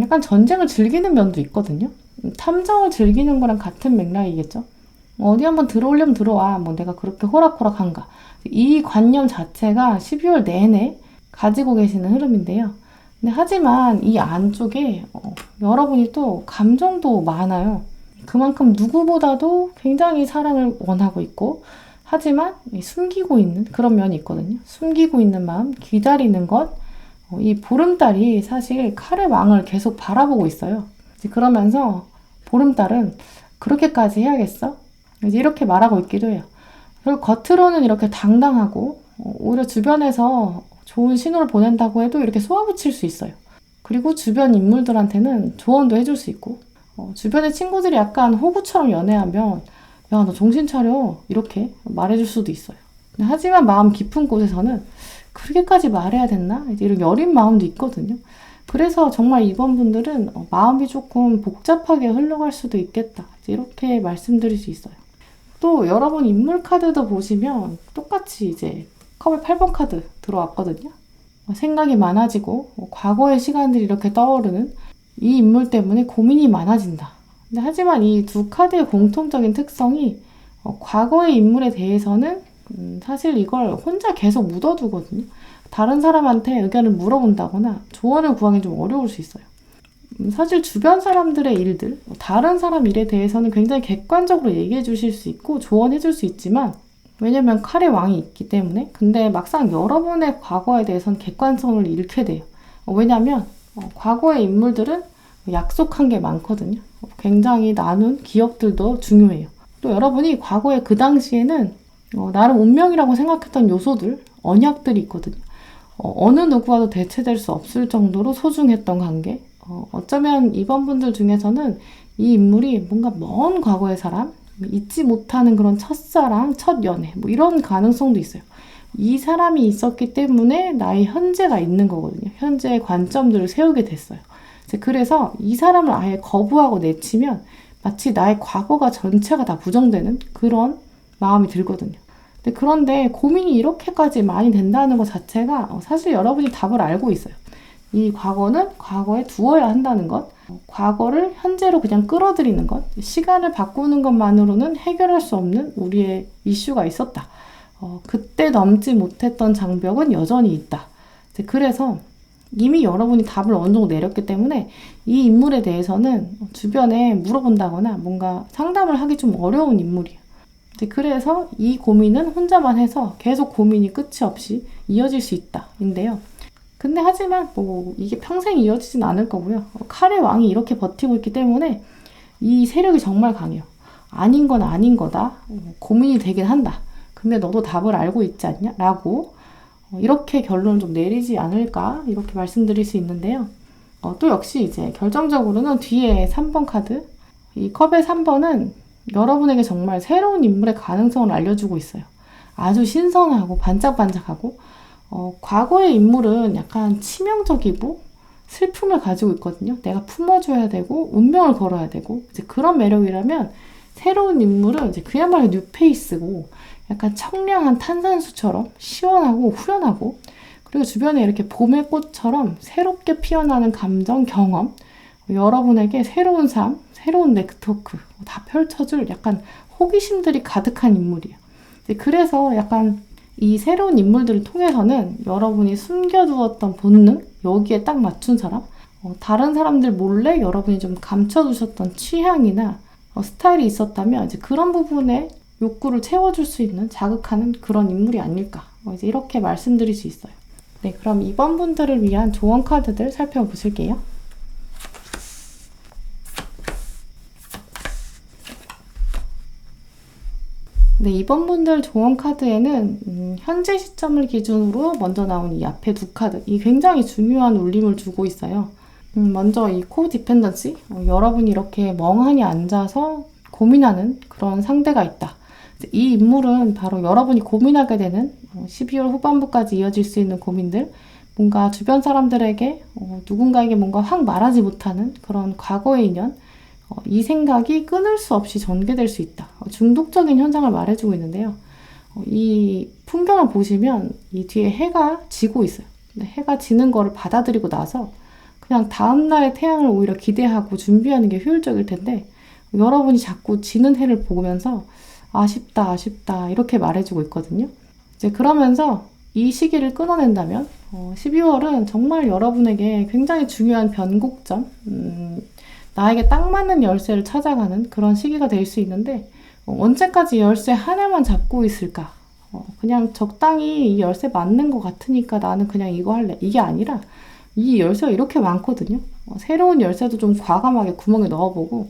약간 전쟁을 즐기는 면도 있거든요. 탐정을 즐기는 거랑 같은 맥락이겠죠. 어디 한번 들어오려면 들어와. 내가 그렇게 호락호락한가. 이 관념 자체가 12월 내내 가지고 계시는 흐름인데요. 근데 하지만 이 안쪽에 여러분이 또 감정도 많아요. 그만큼 누구보다도 굉장히 사랑을 원하고 있고 하지만 숨기고 있는 그런 면이 있거든요. 숨기고 있는 마음, 기다리는 것. 이 보름달이 사실 칼의 왕을 계속 바라보고 있어요. 그러면서 보름달은 그렇게까지 해야겠어? 이제 이렇게 말하고 있기도 해요. 그리고 겉으로는 이렇게 당당하고 오히려 주변에서 좋은 신호를 보낸다고 해도 이렇게 쏘아붙일 수 있어요. 그리고 주변 인물들한테는 조언도 해줄 수 있고 주변의 친구들이 약간 호구처럼 연애하면 야, 너 정신 차려 이렇게 말해줄 수도 있어요. 하지만 마음 깊은 곳에서는 그렇게까지 말해야 됐나? 이런 여린 마음도 있거든요. 그래서 정말 이번 분들은 마음이 조금 복잡하게 흘러갈 수도 있겠다. 이렇게 말씀드릴 수 있어요. 또 여러분 인물 카드도 보시면 똑같이 이제 컵의 8번 카드 들어왔거든요. 생각이 많아지고 과거의 시간들이 이렇게 떠오르는 이 인물 때문에 고민이 많아진다. 근데 하지만 이 두 카드의 공통적인 특성이 과거의 인물에 대해서는 사실 이걸 혼자 계속 묻어두거든요. 다른 사람한테 의견을 물어본다거나 조언을 구하기 좀 어려울 수 있어요. 사실 주변 사람들의 일들, 다른 사람 일에 대해서는 굉장히 객관적으로 얘기해 주실 수 있고 조언해 줄 수 있지만, 왜냐면 칼의 왕이 있기 때문에. 근데 막상 여러분의 과거에 대해서는 객관성을 잃게 돼요. 왜냐면 과거의 인물들은 약속한 게 많거든요. 굉장히 나눈 기억들도 중요해요. 또 여러분이 과거에 그 당시에는 나름 운명이라고 생각했던 요소들, 언약들이 있거든요. 어느 누구와도 대체될 수 없을 정도로 소중했던 관계. 어쩌면 이번 분들 중에서는 이 인물이 뭔가 먼 과거의 사람, 잊지 못하는 그런 첫사랑, 첫 연애, 뭐 이런 가능성도 있어요. 이 사람이 있었기 때문에 나의 현재가 있는 거거든요. 현재의 관점들을 세우게 됐어요. 그래서 이 사람을 아예 거부하고 내치면 마치 나의 과거가 전체가 다 부정되는 그런 마음이 들거든요. 그런데 고민이 이렇게까지 많이 된다는 것 자체가 사실 여러분이 답을 알고 있어요. 이 과거는 과거에 두어야 한다는 것, 과거를 현재로 그냥 끌어들이는 것, 시간을 바꾸는 것만으로는 해결할 수 없는 우리의 이슈가 있었다. 그때 넘지 못했던 장벽은 여전히 있다. 그래서 이미 여러분이 답을 어느 정도 내렸기 때문에 이 인물에 대해서는 주변에 물어본다거나 뭔가 상담을 하기 좀 어려운 인물이에요. 그래서 이 고민은 혼자만 해서 계속 고민이 끝이 없이 이어질 수 있다. 인데요. 근데 하지만 뭐 이게 평생 이어지진 않을 거고요. 칼의 왕이 이렇게 버티고 있기 때문에 이 세력이 정말 강해요. 아닌 건 아닌 거다. 고민이 되긴 한다. 근데 너도 답을 알고 있지 않냐? 라고 이렇게 결론을 좀 내리지 않을까? 이렇게 말씀드릴 수 있는데요. 또 역시 이제 결정적으로는 뒤에 3번 카드. 이 컵의 3번은 여러분에게 정말 새로운 인물의 가능성을 알려주고 있어요. 아주 신선하고 반짝반짝하고 과거의 인물은 약간 치명적이고 슬픔을 가지고 있거든요. 내가 품어줘야 되고 운명을 걸어야 되고 이제 그런 매력이라면 새로운 인물은 이제 그야말로 뉴페이스고 약간 청량한 탄산수처럼 시원하고 후련하고 그리고 주변에 이렇게 봄의 꽃처럼 새롭게 피어나는 감정, 경험 여러분에게 새로운 삶, 새로운 네트워크 다 펼쳐줄 약간 호기심들이 가득한 인물이에요. 그래서 약간 이 새로운 인물들을 통해서는 여러분이 숨겨두었던 본능, 여기에 딱 맞춘 사람, 다른 사람들 몰래 여러분이 좀 감춰두셨던 취향이나 스타일이 있었다면 이제 그런 부분에 욕구를 채워줄 수 있는 자극하는 그런 인물이 아닐까. 이제 이렇게 말씀드릴 수 있어요. 네, 그럼 이번 분들을 위한 조언 카드들 살펴보실게요. 네, 이번 분들 조언 카드에는 현재 시점을 기준으로 먼저 나온 이 앞에 두 카드, 이 굉장히 중요한 울림을 주고 있어요. 먼저 이 코디펜던시, 여러분이 이렇게 멍하니 앉아서 고민하는 그런 상대가 있다. 이 인물은 바로 여러분이 고민하게 되는 12월 후반부까지 이어질 수 있는 고민들, 뭔가 주변 사람들에게 누군가에게 뭔가 확 말하지 못하는 그런 과거의 인연, 이 생각이 끊을 수 없이 전개될 수 있다. 중독적인 현상을 말해주고 있는데요. 이 풍경을 보시면 이 뒤에 해가 지고 있어요. 해가 지는 거를 받아들이고 나서 그냥 다음날의 태양을 오히려 기대하고 준비하는 게 효율적일 텐데 여러분이 자꾸 지는 해를 보면서 아쉽다, 아쉽다 이렇게 말해주고 있거든요. 이제 그러면서 이 시기를 끊어낸다면 12월은 정말 여러분에게 굉장히 중요한 변곡점, 나에게 딱 맞는 열쇠를 찾아가는 그런 시기가 될 수 있는데 언제까지 열쇠 하나만 잡고 있을까? 그냥 적당히 이 열쇠 맞는 것 같으니까 나는 그냥 이거 할래. 이게 아니라 이 열쇠가 이렇게 많거든요. 새로운 열쇠도 좀 과감하게 구멍에 넣어보고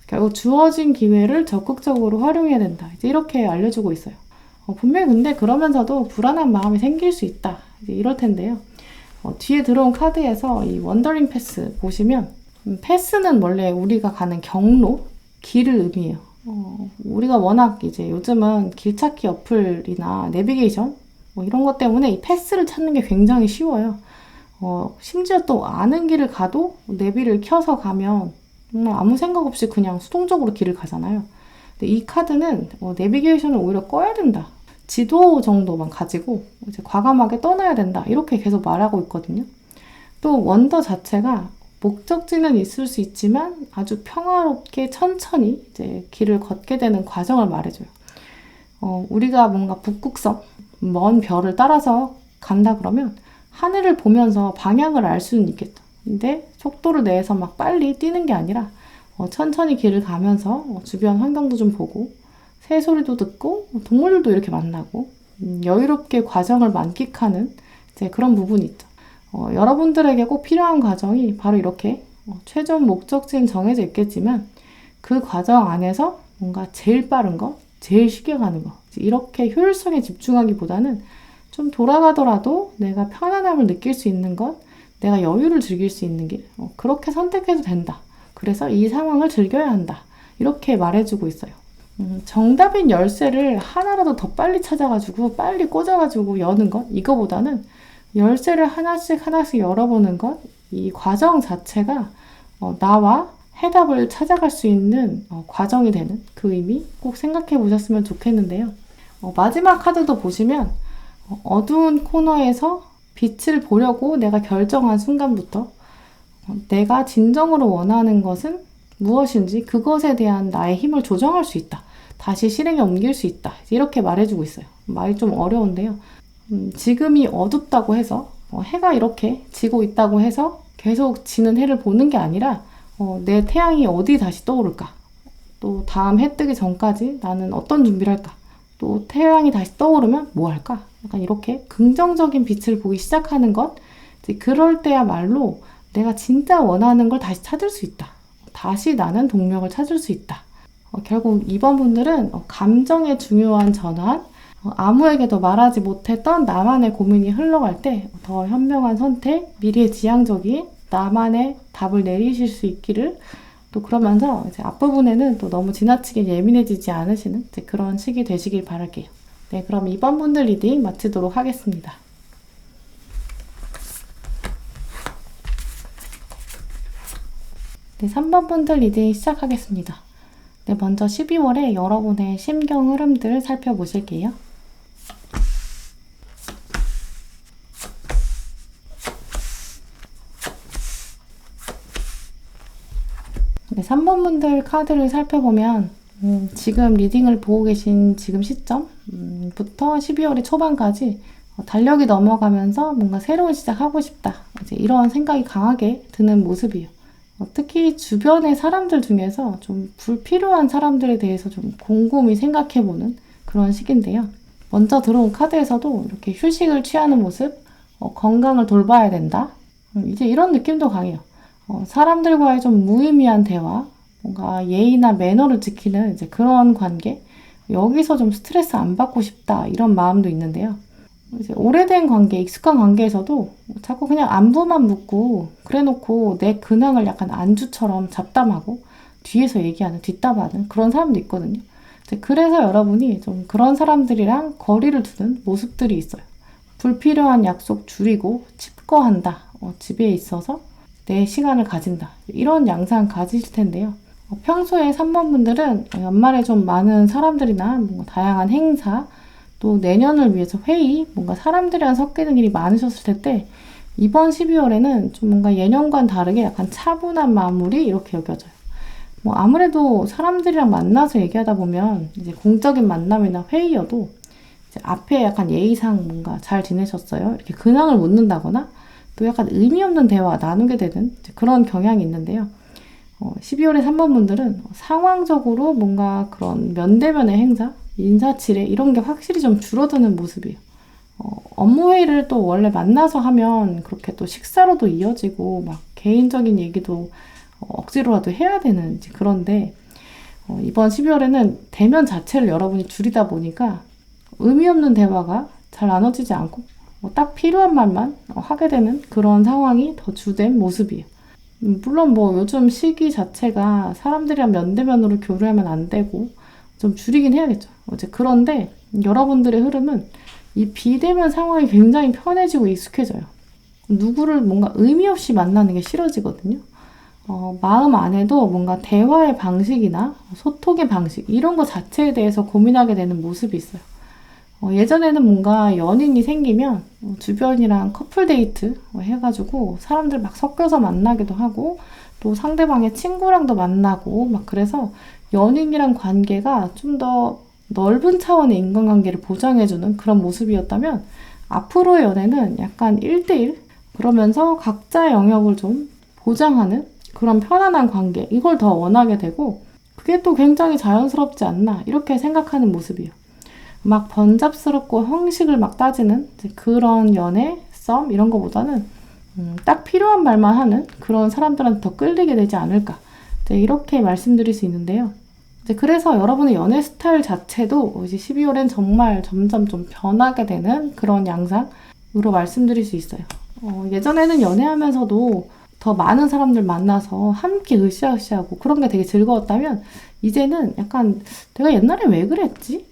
결국 주어진 기회를 적극적으로 활용해야 된다. 이제 이렇게 알려주고 있어요. 분명히 근데 그러면서도 불안한 마음이 생길 수 있다. 이제 이럴 텐데요. 뒤에 들어온 카드에서 이 원더링 패스 보시면 패스는 원래 우리가 가는 경로, 길을 의미해요. 우리가 워낙 이제 요즘은 길찾기 어플이나 내비게이션 뭐 이런 것 때문에 이 패스를 찾는 게 굉장히 쉬워요. 심지어 또 아는 길을 가도 내비를 켜서 가면 정말 아무 생각 없이 그냥 수동적으로 길을 가잖아요. 근데 이 카드는 내비게이션을 오히려 꺼야 된다. 지도 정도만 가지고 이제 과감하게 떠나야 된다. 이렇게 계속 말하고 있거든요. 또 원더 자체가 목적지는 있을 수 있지만 아주 평화롭게 천천히 이제 길을 걷게 되는 과정을 말해줘요. 우리가 뭔가 북극성, 먼 별을 따라서 간다 그러면 하늘을 보면서 방향을 알 수는 있겠죠. 근데 속도를 내서 막 빨리 뛰는 게 아니라 천천히 길을 가면서 주변 환경도 좀 보고 새소리도 듣고 동물들도 이렇게 만나고 여유롭게 과정을 만끽하는 이제 그런 부분이 있죠. 여러분들에게 꼭 필요한 과정이 바로 이렇게 최종 목적지는 정해져 있겠지만 그 과정 안에서 뭔가 제일 빠른 거, 제일 쉽게 가는 거 이렇게 효율성에 집중하기보다는 좀 돌아가더라도 내가 편안함을 느낄 수 있는 것, 내가 여유를 즐길 수 있는 길 그렇게 선택해도 된다. 그래서 이 상황을 즐겨야 한다. 이렇게 말해주고 있어요. 정답인 열쇠를 하나라도 더 빨리 찾아가지고 빨리 꽂아가지고 여는 것 이거보다는 열쇠를 하나씩 하나씩 열어보는 것 이 과정 자체가 나와 해답을 찾아갈 수 있는 과정이 되는 그 의미 꼭 생각해 보셨으면 좋겠는데요. 마지막 카드도 보시면 어두운 코너에서 빛을 보려고 내가 결정한 순간부터 내가 진정으로 원하는 것은 무엇인지 그것에 대한 나의 힘을 조정할 수 있다. 다시 실행에 옮길 수 있다. 이렇게 말해주고 있어요. 말이 좀 어려운데요. 지금이 어둡다고 해서 해가 이렇게 지고 있다고 해서 계속 지는 해를 보는 게 아니라 내 태양이 어디 다시 떠오를까? 또 다음 해 뜨기 전까지 나는 어떤 준비를 할까? 또 태양이 다시 떠오르면 뭐 할까? 약간 이렇게 긍정적인 빛을 보기 시작하는 것 이제 그럴 때야말로 내가 진짜 원하는 걸 다시 찾을 수 있다. 다시 나는 동력을 찾을 수 있다. 결국 이번 분들은 감정의 중요한 전환, 아무에게도 말하지 못했던 나만의 고민이 흘러갈 때 더 현명한 선택, 미래지향적인 나만의 답을 내리실 수 있기를 또 그러면서 이제 앞부분에는 또 너무 지나치게 예민해지지 않으시는 이제 그런 시기 되시길 바랄게요. 네, 그럼 이번 분들 리딩 마치도록 하겠습니다. 네, 3번 분들 리딩 시작하겠습니다. 네, 먼저 12월에 여러분의 심경 흐름들 살펴보실게요. 네, 3번 분들 카드를 살펴보면 지금 리딩을 보고 계신 지금 시점부터 12월의 초반까지 달력이 넘어가면서 뭔가 새로운 시작하고 싶다. 이제 이런 생각이 강하게 드는 모습이에요. 특히 주변의 사람들 중에서 좀 불필요한 사람들에 대해서 좀 곰곰이 생각해보는 그런 시기인데요. 먼저 들어온 카드에서도 이렇게 휴식을 취하는 모습, 건강을 돌봐야 된다. 이제 이런 느낌도 강해요. 사람들과의 좀 무의미한 대화, 뭔가 예의나 매너를 지키는 이제 그런 관계, 여기서 좀 스트레스 안 받고 싶다 이런 마음도 있는데요. 이제 오래된 관계, 익숙한 관계에서도 자꾸 그냥 안부만 묻고 그래놓고 내 근황을 약간 안주처럼 잡담하고 뒤에서 얘기하는, 뒷담화하는 그런 사람도 있거든요. 이제 그래서 여러분이 좀 그런 사람들이랑 거리를 두는 모습들이 있어요. 불필요한 약속 줄이고 칩거한다. 집에 있어서 내 시간을 가진다. 이런 양상 가지실 텐데요. 평소에 3번 분들은 연말에 좀 많은 사람들이나 뭔가 다양한 행사, 또 내년을 위해서 회의, 뭔가 사람들이랑 섞이는 일이 많으셨을 텐데 이번 12월에는 좀 뭔가 예년과는 다르게 약간 차분한 마무리 이렇게 여겨져요. 뭐 아무래도 사람들이랑 만나서 얘기하다 보면 이제 공적인 만남이나 회의여도 이제 앞에 약간 예의상 뭔가 잘 지내셨어요? 이렇게 근황을 묻는다거나 또 약간 의미 없는 대화 나누게 되는 그런 경향이 있는데요. 12월에 3번 분들은 상황적으로 뭔가 그런 면대면의 행사, 인사치레 이런 게 확실히 좀 줄어드는 모습이에요. 업무 회의를 또 원래 만나서 하면 그렇게 또 식사로도 이어지고 막 개인적인 얘기도 억지로라도 해야 되는 그런데 이번 12월에는 대면 자체를 여러분이 줄이다 보니까 의미 없는 대화가 잘 나눠지지 않고 딱 필요한 말만 하게 되는 그런 상황이 더 주된 모습이에요. 물론 뭐 요즘 시기 자체가 사람들이랑 면대면으로 교류하면 안 되고 좀 줄이긴 해야겠죠. 그런데 여러분들의 흐름은 이 비대면 상황이 굉장히 편해지고 익숙해져요. 누구를 뭔가 의미 없이 만나는 게 싫어지거든요. 마음 안에도 뭔가 대화의 방식이나 소통의 방식 이런 거 자체에 대해서 고민하게 되는 모습이 있어요. 예전에는 뭔가 연인이 생기면 주변이랑 커플 데이트 해가지고 사람들 막 섞여서 만나기도 하고 또 상대방의 친구랑도 만나고 막 그래서 연인이랑 관계가 좀 더 넓은 차원의 인간관계를 보장해주는 그런 모습이었다면 앞으로의 연애는 약간 1대1? 그러면서 각자의 영역을 좀 보장하는 그런 편안한 관계, 이걸 더 원하게 되고, 그게 또 굉장히 자연스럽지 않나 이렇게 생각하는 모습이에요. 막 번잡스럽고 형식을 막 따지는 그런 연애, 썸 이런 거보다는 딱 필요한 말만 하는 그런 사람들한테 더 끌리게 되지 않을까, 이렇게 말씀드릴 수 있는데요. 그래서 여러분의 연애 스타일 자체도 이제 12월엔 정말 점점 좀 변하게 되는 그런 양상으로 말씀드릴 수 있어요. 예전에는 연애하면서도 더 많은 사람들 만나서 함께 으쌰으쌰하고 그런 게 되게 즐거웠다면, 이제는 약간 내가 옛날에 왜 그랬지?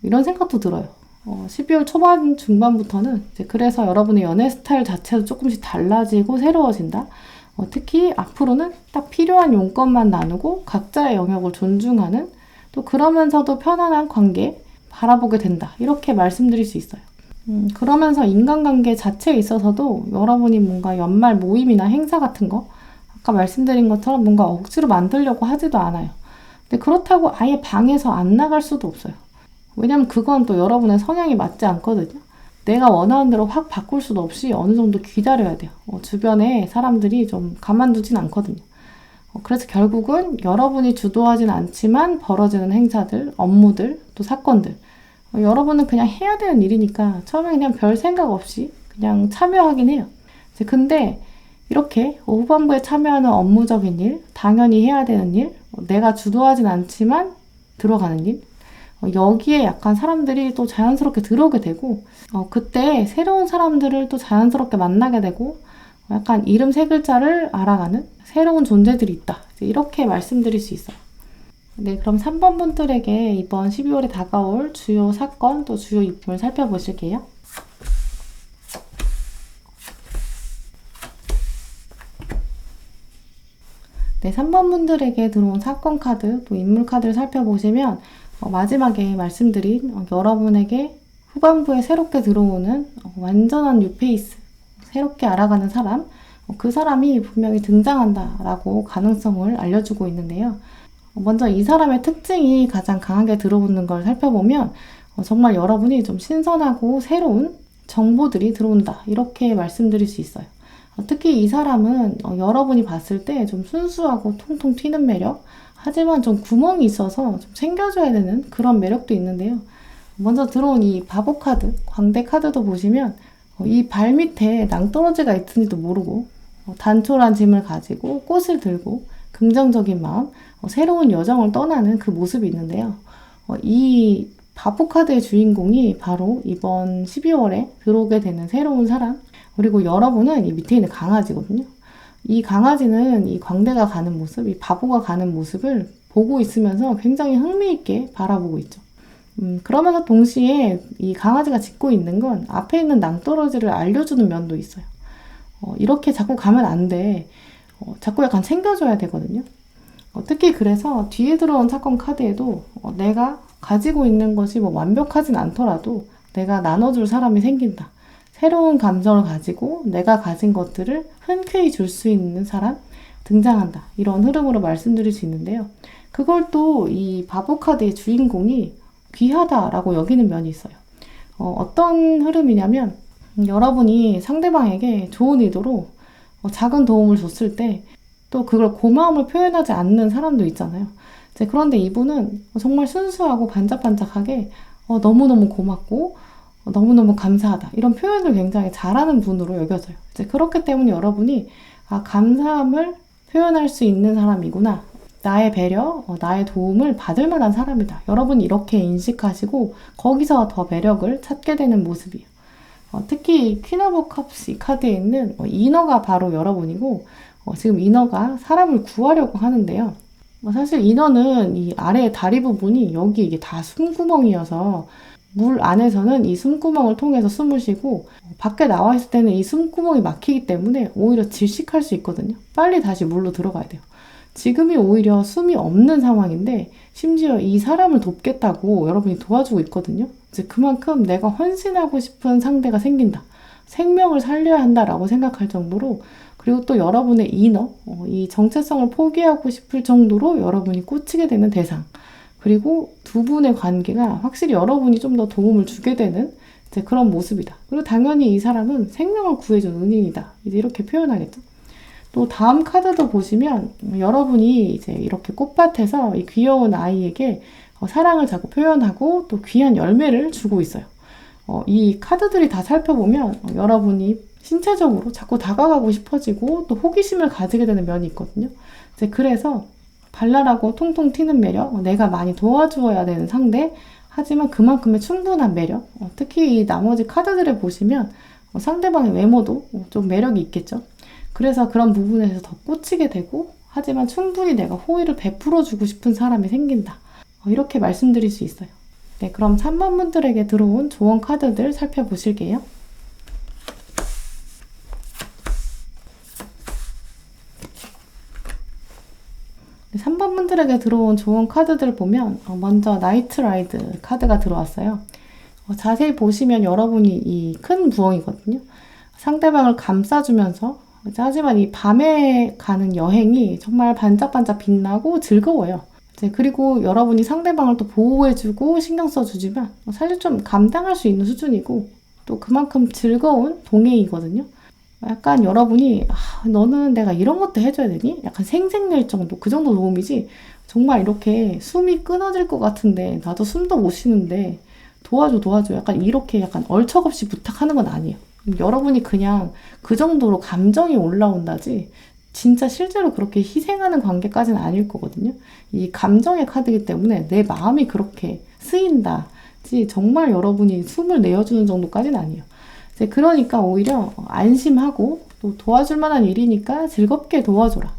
이런 생각도 들어요. 12월 초반 중반부터는 이제 그래서 여러분의 연애 스타일 자체도 조금씩 달라지고 새로워진다. 특히 앞으로는 딱 필요한 용건만 나누고 각자의 영역을 존중하는, 또 그러면서도 편안한 관계 바라보게 된다. 이렇게 말씀드릴 수 있어요. 그러면서 인간관계 자체에 있어서도 여러분이 뭔가 연말 모임이나 행사 같은 거, 아까 말씀드린 것처럼 뭔가 억지로 만들려고 하지도 않아요. 근데 그렇다고 아예 방에서 안 나갈 수도 없어요. 왜냐면 그건 또 여러분의 성향이 맞지 않거든요. 내가 원하는 대로 확 바꿀 수도 없이 어느 정도 기다려야 돼요. 주변에 사람들이 좀 가만두진 않거든요. 그래서 결국은 여러분이 주도하진 않지만 벌어지는 행사들, 업무들, 또 사건들, 여러분은 그냥 해야 되는 일이니까 처음에 그냥 별 생각 없이 그냥 참여하긴 해요. 근데 이렇게 후반부에 참여하는 업무적인 일, 당연히 해야 되는 일, 내가 주도하진 않지만 들어가는 일, 여기에 약간 사람들이 또 자연스럽게 들어오게 되고, 그때 새로운 사람들을 또 자연스럽게 만나게 되고, 약간 이름 세 글자를 알아가는 새로운 존재들이 있다. 이렇게 말씀드릴 수 있어요. 네, 그럼 3번 분들에게 이번 12월에 다가올 주요 사건, 또 주요 인물 살펴보실게요. 네, 3번 분들에게 들어온 사건 카드, 또 인물 카드를 살펴보시면 마지막에 말씀드린 여러분에게 후반부에 새롭게 들어오는 완전한 뉴페이스, 새롭게 알아가는 사람, 그 사람이 분명히 등장한다라고 가능성을 알려주고 있는데요. 먼저 이 사람의 특징이 가장 강하게 들어오는 걸 살펴보면 정말 여러분이 좀 신선하고 새로운 정보들이 들어온다, 이렇게 말씀드릴 수 있어요. 특히 이 사람은 여러분이 봤을 때 좀 순수하고 통통 튀는 매력, 하지만 좀 구멍이 있어서 좀 챙겨줘야 되는 그런 매력도 있는데요. 먼저 들어온 이 바보 카드, 광대 카드도 보시면 이 발 밑에 낭떠러지가 있는지도 모르고 단촐한 짐을 가지고 꽃을 들고 긍정적인 마음, 새로운 여정을 떠나는 그 모습이 있는데요. 이 바보 카드의 주인공이 바로 이번 12월에 들어오게 되는 새로운 사람, 그리고 여러분은 이 밑에 있는 강아지거든요. 이 강아지는 이 광대가 가는 모습, 이 바보가 가는 모습을 보고 있으면서 굉장히 흥미있게 바라보고 있죠. 그러면서 동시에 이 강아지가 짖고 있는 건 앞에 있는 낭떠러지를 알려주는 면도 있어요. 이렇게 자꾸 가면 안 돼. 자꾸 약간 챙겨줘야 되거든요. 특히 그래서 뒤에 들어온 사건 카드에도 내가 가지고 있는 것이 뭐 완벽하진 않더라도 내가 나눠줄 사람이 생긴다. 새로운 감정을 가지고 내가 가진 것들을 흔쾌히 줄 수 있는 사람 등장한다. 이런 흐름으로 말씀드릴 수 있는데요. 그걸 또 이 바보 카드의 주인공이 귀하다라고 여기는 면이 있어요. 어떤 흐름이냐면 여러분이 상대방에게 좋은 의도로 작은 도움을 줬을 때 또 그걸 고마움을 표현하지 않는 사람도 있잖아요. 그런데 이분은 정말 순수하고 반짝반짝하게 너무너무 고맙고 너무너무 감사하다, 이런 표현을 굉장히 잘하는 분으로 여겨져요. 그렇기 때문에 여러분이 감사함을 표현할 수 있는 사람이구나, 나의 배려, 나의 도움을 받을 만한 사람이다, 여러분이 이렇게 인식하시고 거기서 더 매력을 찾게 되는 모습이에요. 특히 퀸 오브 컵스 이 카드에 있는 이너가 바로 여러분이고, 지금 이너가 사람을 구하려고 하는데요. 사실 이너는 이 아래 다리 부분이 여기 이게 다 숨구멍이어서 물 안에서는 이 숨구멍을 통해서 숨을 쉬고 밖에 나와 있을 때는 이 숨구멍이 막히기 때문에 오히려 질식할 수 있거든요. 빨리 다시 물로 들어가야 돼요. 지금이 오히려 숨이 없는 상황인데 심지어 이 사람을 돕겠다고 여러분이 도와주고 있거든요. 그만큼 내가 헌신하고 싶은 상대가 생긴다, 생명을 살려야 한다라고 생각할 정도로, 그리고 또 여러분의 이너, 이 정체성을 포기하고 싶을 정도로 여러분이 꽂히게 되는 대상, 그리고 두 분의 관계가 확실히 여러분이 좀 더 도움을 주게 되는 이제 그런 모습이다. 그리고 당연히 이 사람은 생명을 구해준 은인이다. 이제 이렇게 표현하겠죠. 또 다음 카드도 보시면 여러분이 이제 이렇게 꽃밭에서 이 귀여운 아이에게 사랑을 자꾸 표현하고 또 귀한 열매를 주고 있어요. 이 카드들이 다 살펴보면 여러분이 신체적으로 자꾸 다가가고 싶어지고 또 호기심을 가지게 되는 면이 있거든요. 이제 그래서 발랄하고 통통 튀는 매력, 내가 많이 도와주어야 되는 상대, 하지만 그만큼의 충분한 매력, 특히 이 나머지 카드들을 보시면 상대방의 외모도 좀 매력이 있겠죠. 그래서 그런 부분에서 더 꽂히게 되고, 하지만 충분히 내가 호의를 베풀어주고 싶은 사람이 생긴다. 이렇게 말씀드릴 수 있어요. 네, 그럼 3번 분들에게 들어온 조언 카드들 살펴보실게요. 3번 분들에게 들어온 조언 카드들 보면 먼저 나이트 라이드 카드가 들어왔어요. 자세히 보시면 여러분이 이 큰 부엉이거든요. 상대방을 감싸주면서, 하지만 이 밤에 가는 여행이 정말 반짝반짝 빛나고 즐거워요. 그리고 여러분이 상대방을 또 보호해주고 신경 써주지만 사실 좀 감당할 수 있는 수준이고 또 그만큼 즐거운 동행이거든요. 약간 여러분이 너는 내가 이런 것도 해줘야 되니? 약간 생색낼 정도, 그 정도 도움이지 정말 이렇게 숨이 끊어질 것 같은데 나도 숨도 못 쉬는데 도와줘 약간 이렇게 약간 얼척없이 부탁하는 건 아니에요. 여러분이 그냥 그 정도로 감정이 올라온다지 진짜 실제로 그렇게 희생하는 관계까지는 아닐 거거든요. 이 감정의 카드이기 때문에 내 마음이 그렇게 쓰인다지 정말 여러분이 숨을 내어주는 정도까지는 아니에요. 그러니까 오히려 안심하고 또 도와줄 만한 일이니까 즐겁게 도와줘라.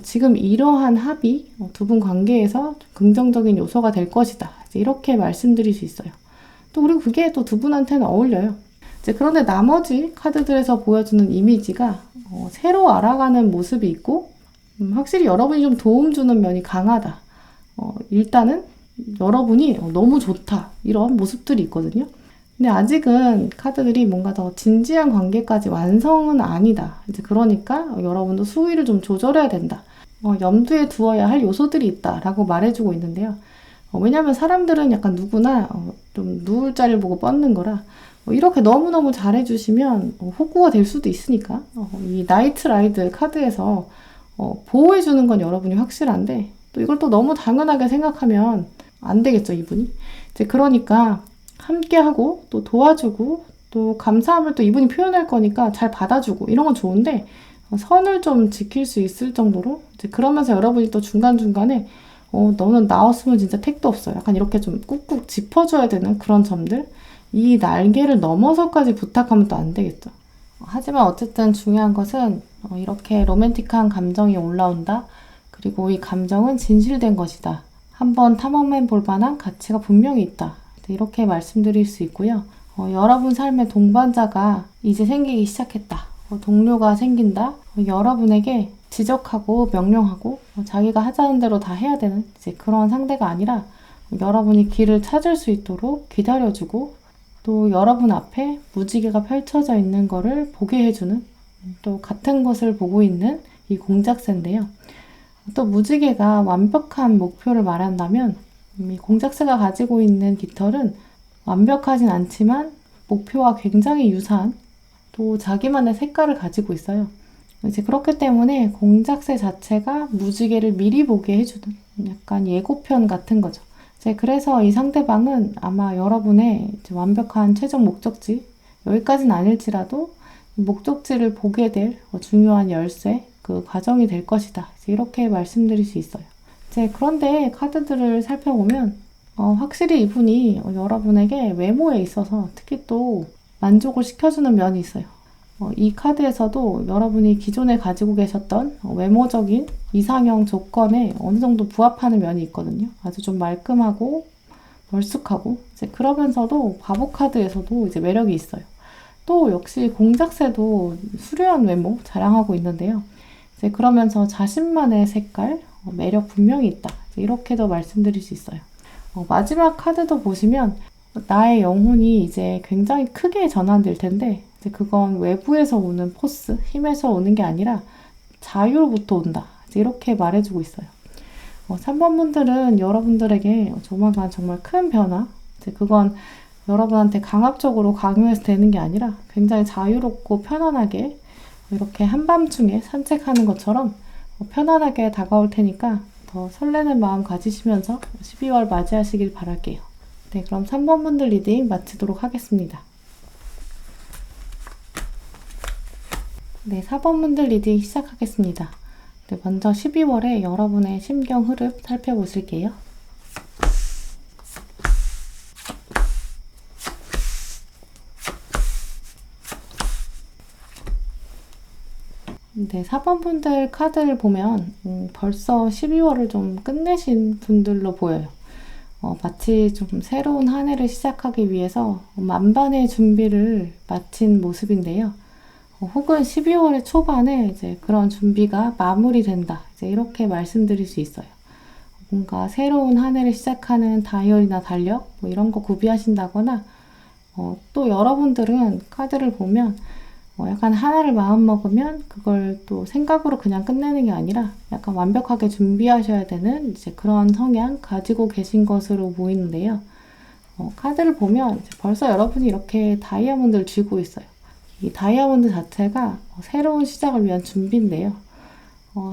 지금 이러한 합의, 두 분 관계에서 긍정적인 요소가 될 것이다. 이렇게 말씀드릴 수 있어요. 또 그리고 그게 또 두 분한테는 어울려요. 그런데 나머지 카드들에서 보여주는 이미지가 새로 알아가는 모습이 있고 확실히 여러분이 좀 도움 주는 면이 강하다. 일단은 여러분이 너무 좋다. 이런 모습들이 있거든요. 근데 아직은 카드들이 뭔가 더 진지한 관계까지 완성은 아니다. 그러니까 여러분도 수위를 좀 조절해야 된다. 염두에 두어야 할 요소들이 있다라고 말해주고 있는데요. 왜냐하면 사람들은 약간 누구나 좀 누울 자리를 보고 뻗는 거라 이렇게 너무너무 잘해주시면 호구가 될 수도 있으니까 이 나이트 라이드 카드에서 보호해주는 건 여러분이 확실한데 또 이걸 또 너무 당연하게 생각하면 안 되겠죠, 이분이. 그러니까 함께하고 또 도와주고 또 감사함을 또 이분이 표현할 거니까 잘 받아주고 이런 건 좋은데 선을 좀 지킬 수 있을 정도로 그러면서 여러분이 또 중간중간에 너는 나 없으면 진짜 택도 없어. 약간 이렇게 좀 꾹꾹 짚어줘야 되는 그런 점들. 이 날개를 넘어서까지 부탁하면 또 안 되겠죠. 하지만 어쨌든 중요한 것은 이렇게 로맨틱한 감정이 올라온다. 그리고 이 감정은 진실된 것이다. 한번 탐험해 볼 만한 가치가 분명히 있다. 이렇게 말씀드릴 수 있고요. 여러분 삶의 동반자가 이제 생기기 시작했다. 동료가 생긴다. 여러분에게 지적하고 명령하고 자기가 하자는 대로 다 해야 되는 이제 그런 상대가 아니라 여러분이 길을 찾을 수 있도록 기다려주고 또 여러분 앞에 무지개가 펼쳐져 있는 거를 보게 해주는 또 같은 것을 보고 있는 이 공작새인데요. 또 무지개가 완벽한 목표를 말한다면 이 공작새가 가지고 있는 깃털은 완벽하진 않지만 목표와 굉장히 유사한 또 자기만의 색깔을 가지고 있어요. 이제 그렇기 때문에 공작새 자체가 무지개를 미리 보게 해주는 약간 예고편 같은 거죠. 그래서 이 상대방은 아마 여러분의 완벽한 최종 목적지, 여기까지는 아닐지라도 목적지를 보게 될 중요한 열쇠, 그 과정이 될 것이다. 이렇게 말씀드릴 수 있어요. 그런데 카드들을 살펴보면 확실히 이분이 여러분에게 외모에 있어서 특히 또 만족을 시켜주는 면이 있어요. 이 카드에서도 여러분이 기존에 가지고 계셨던 외모적인 이상형 조건에 어느 정도 부합하는 면이 있거든요. 아주 좀 말끔하고 멀쑥하고 그러면서도 바보 카드에서도 이제 매력이 있어요. 또 역시 공작새도 수려한 외모 자랑하고 있는데요. 그러면서 자신만의 색깔, 매력 분명히 있다. 이렇게도 말씀드릴 수 있어요. 마지막 카드도 보시면 나의 영혼이 이제 굉장히 크게 전환될 텐데 그건 외부에서 오는 포스, 힘에서 오는 게 아니라 자유로부터 온다. 이렇게 말해주고 있어요. 3번 분들은 여러분들에게 조만간 정말 큰 변화, 그건 여러분한테 강압적으로 강요해서 되는 게 아니라 굉장히 자유롭고 편안하게 이렇게 한밤중에 산책하는 것처럼 편안하게 다가올 테니까 더 설레는 마음 가지시면서 12월 맞이하시길 바랄게요. 네, 그럼 3번 분들 리딩 마치도록 하겠습니다. 네, 4번 분들 리딩 시작하겠습니다. 네, 먼저 12월에 여러분의 심경 흐름 살펴보실게요. 네, 4번 분들 카드를 보면 벌써 12월을 좀 끝내신 분들로 보여요. 마치 좀 새로운 한 해를 시작하기 위해서 만반의 준비를 마친 모습인데요. 혹은 12월의 초반에 이제 그런 준비가 마무리된다. 이제 이렇게 말씀드릴 수 있어요. 뭔가 새로운 한 해를 시작하는 다이어리나 달력 뭐 이런 거 구비하신다거나 또 여러분들은 카드를 보면 약간 하나를 마음먹으면 그걸 또 생각으로 그냥 끝내는 게 아니라 약간 완벽하게 준비하셔야 되는 이제 그런 성향 가지고 계신 것으로 보이는데요. 카드를 보면 이제 벌써 여러분이 이렇게 다이아몬드를 쥐고 있어요. 이 다이아몬드 자체가 새로운 시작을 위한 준비인데요.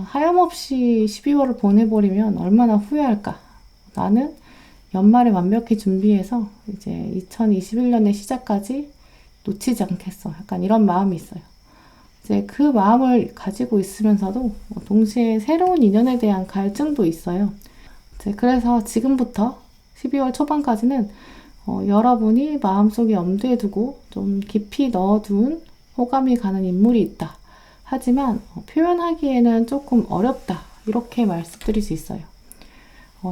하염없이 12월을 보내버리면 얼마나 후회할까. 나는 연말에 완벽히 준비해서 이제 2021년의 시작까지 놓치지 않겠어. 약간 이런 마음이 있어요. 이제 그 마음을 가지고 있으면서도 동시에 새로운 인연에 대한 갈증도 있어요. 이제 그래서 지금부터 12월 초반까지는 여러분이 마음속에 염두에 두고 좀 깊이 넣어둔 호감이 가는 인물이 있다. 하지만 표현하기에는 조금 어렵다. 이렇게 말씀드릴 수 있어요.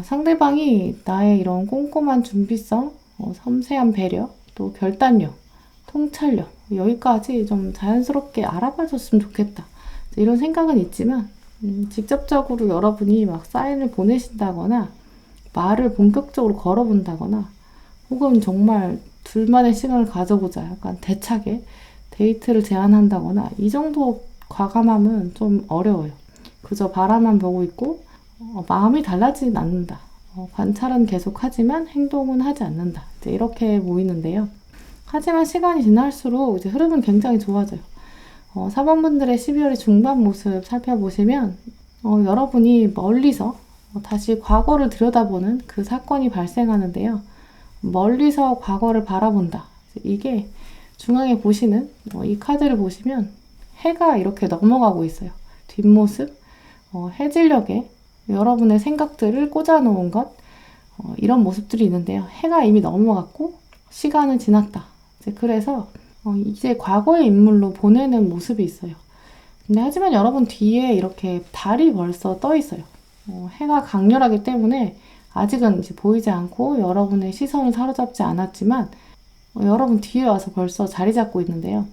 상대방이 나의 이런 꼼꼼한 준비성, 섬세한 배려, 또 결단력, 통찰력, 여기까지 좀 자연스럽게 알아봐 줬으면 좋겠다. 이런 생각은 있지만 직접적으로 여러분이 막 사인을 보내신다거나 말을 본격적으로 걸어본다거나 혹은 정말 둘만의 시간을 가져보자 약간 대차게 데이트를 제안한다거나 이 정도 과감함은 좀 어려워요. 그저 바라만 보고 있고 마음이 달라지진 않는다. 관찰은 계속하지만 행동은 하지 않는다. 이제 이렇게 보이는데요. 하지만 시간이 지날수록 이제 흐름은 굉장히 좋아져요. 4번 분들의 12월의 중반 모습 살펴보시면 여러분이 멀리서 다시 과거를 들여다보는 그 사건이 발생하는데요. 멀리서 과거를 바라본다. 이게 중앙에 보시는 이 카드를 보시면 해가 이렇게 넘어가고 있어요. 뒷모습, 해질녘에 여러분의 생각들을 꽂아놓은 것 이런 모습들이 있는데요. 해가 이미 넘어갔고 시간은 지났다. 그래서 이제 과거의 인물로 보내는 모습이 있어요. 근데 하지만 여러분 뒤에 이렇게 달이 벌써 떠 있어요. 해가 강렬하기 때문에 아직은 이제 보이지 않고 여러분의 시선을 사로잡지 않았지만 여러분 뒤에 와서 벌써 자리 잡고 있는데요.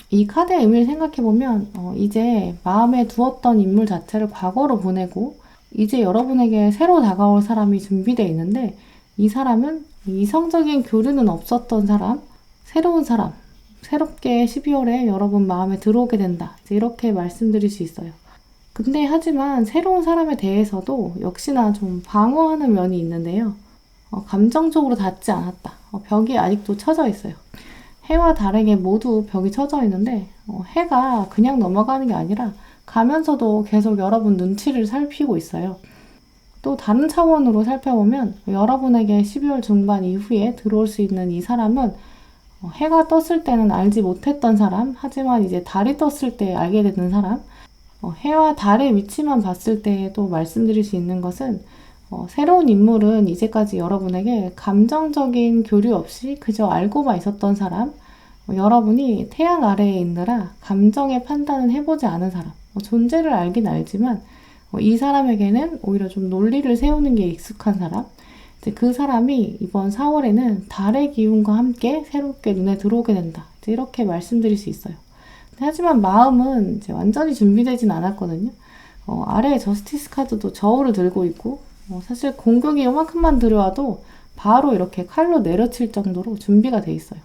이 카드의 의미를 생각해보면 이제 마음에 두었던 인물 자체를 과거로 보내고 이제 여러분에게 새로 다가올 사람이 준비되어 있는데 이 사람은 이성적인 교류는 없었던 사람, 새로운 사람, 새롭게 12월에 여러분 마음에 들어오게 된다. 이렇게 말씀드릴 수 있어요. 근데 하지만 새로운 사람에 대해서도 역시나 좀 방어하는 면이 있는데요. 감정적으로 닿지 않았다. 벽이 아직도 쳐져 있어요. 해와 달에게 모두 벽이 쳐져 있는데 해가 그냥 넘어가는 게 아니라 가면서도 계속 여러분 눈치를 살피고 있어요. 또 다른 차원으로 살펴보면 여러분에게 12월 중반 이후에 들어올 수 있는 이 사람은 해가 떴을 때는 알지 못했던 사람, 하지만 이제 달이 떴을 때 알게 되는 사람, 해와 달의 위치만 봤을 때 또 말씀드릴 수 있는 것은 새로운 인물은 이제까지 여러분에게 감정적인 교류 없이 그저 알고만 있었던 사람, 여러분이 태양 아래에 있느라 감정의 판단은 해보지 않은 사람, 존재를 알긴 알지만 이 사람에게는 오히려 좀 논리를 세우는 게 익숙한 사람, 이제 그 사람이 이번 4월에는 달의 기운과 함께 새롭게 눈에 들어오게 된다. 이제 이렇게 말씀드릴 수 있어요. 하지만 마음은 이제 완전히 준비되진 않았거든요. 아래에 저스티스 카드도 저울을 들고 있고 사실 공격이 요만큼만 들어와도 바로 이렇게 칼로 내려칠 정도로 준비가 돼 있어요.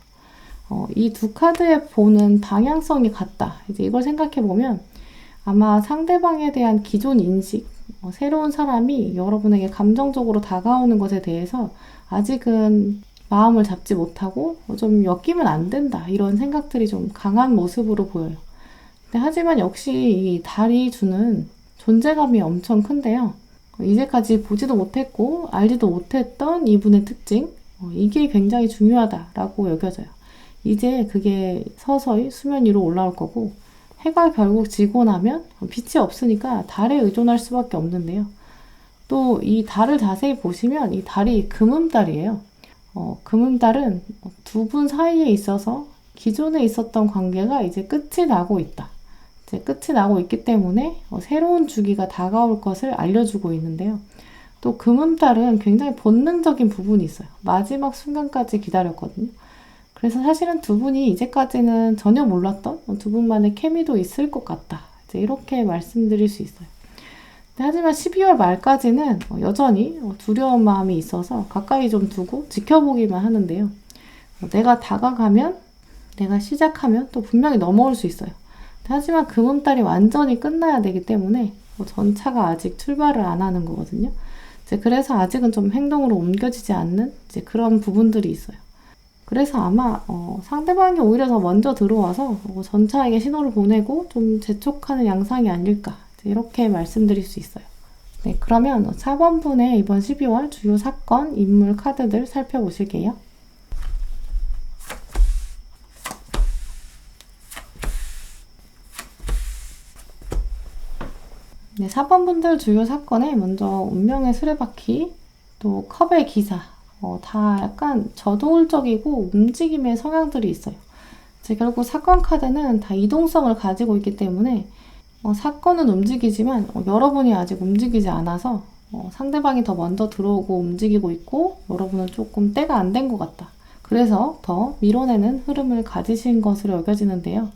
이 두 카드에 보는 방향성이 같다. 이제 이걸 생각해 보면 아마 상대방에 대한 기존 인식, 새로운 사람이 여러분에게 감정적으로 다가오는 것에 대해서 아직은 마음을 잡지 못하고 좀 엮이면 안 된다 이런 생각들이 좀 강한 모습으로 보여요. 근데 하지만 역시 이 달이 주는 존재감이 엄청 큰데요. 이제까지 보지도 못했고 알지도 못했던 이분의 특징, 이게 굉장히 중요하다라고 여겨져요. 이제 그게 서서히 수면 위로 올라올 거고, 해가 결국 지고 나면 빛이 없으니까 달에 의존할 수밖에 없는데요. 또 이 달을 자세히 보시면 이 달이 금음달이에요. 금음달은 두 분 사이에 있어서 기존에 있었던 관계가 이제 끝이 나고 있다. 이제 끝이 나고 있기 때문에 새로운 주기가 다가올 것을 알려주고 있는데요. 또 금음달은 굉장히 본능적인 부분이 있어요. 마지막 순간까지 기다렸거든요. 그래서 사실은 두 분이 이제까지는 전혀 몰랐던 두 분만의 케미도 있을 것 같다. 이제 이렇게 말씀드릴 수 있어요. 하지만 12월 말까지는 여전히 두려운 마음이 있어서 가까이 좀 두고 지켜보기만 하는데요. 내가 다가가면, 내가 시작하면 또 분명히 넘어올 수 있어요. 하지만 금음달이 완전히 끝나야 되기 때문에 전차가 아직 출발을 안 하는 거거든요. 그래서 아직은 좀 행동으로 옮겨지지 않는 그런 부분들이 있어요. 그래서 아마 상대방이 오히려 더 먼저 들어와서 전차에게 신호를 보내고 좀 재촉하는 양상이 아닐까 이렇게 말씀드릴 수 있어요. 네, 그러면 4번분의 이번 12월 주요 사건, 인물 카드들 살펴보실게요. 네, 4번분들 주요 사건에 먼저 운명의 수레바퀴, 또 컵의 기사, 다 약간 저돌적이고 움직임의 성향들이 있어요. 결국 사건 카드는 다 이동성을 가지고 있기 때문에 사건은 움직이지만 여러분이 아직 움직이지 않아서 상대방이 더 먼저 들어오고 움직이고 있고 여러분은 조금 때가 안 된 것 같다. 그래서 더 밀어내는 흐름을 가지신 것으로 여겨지는데요.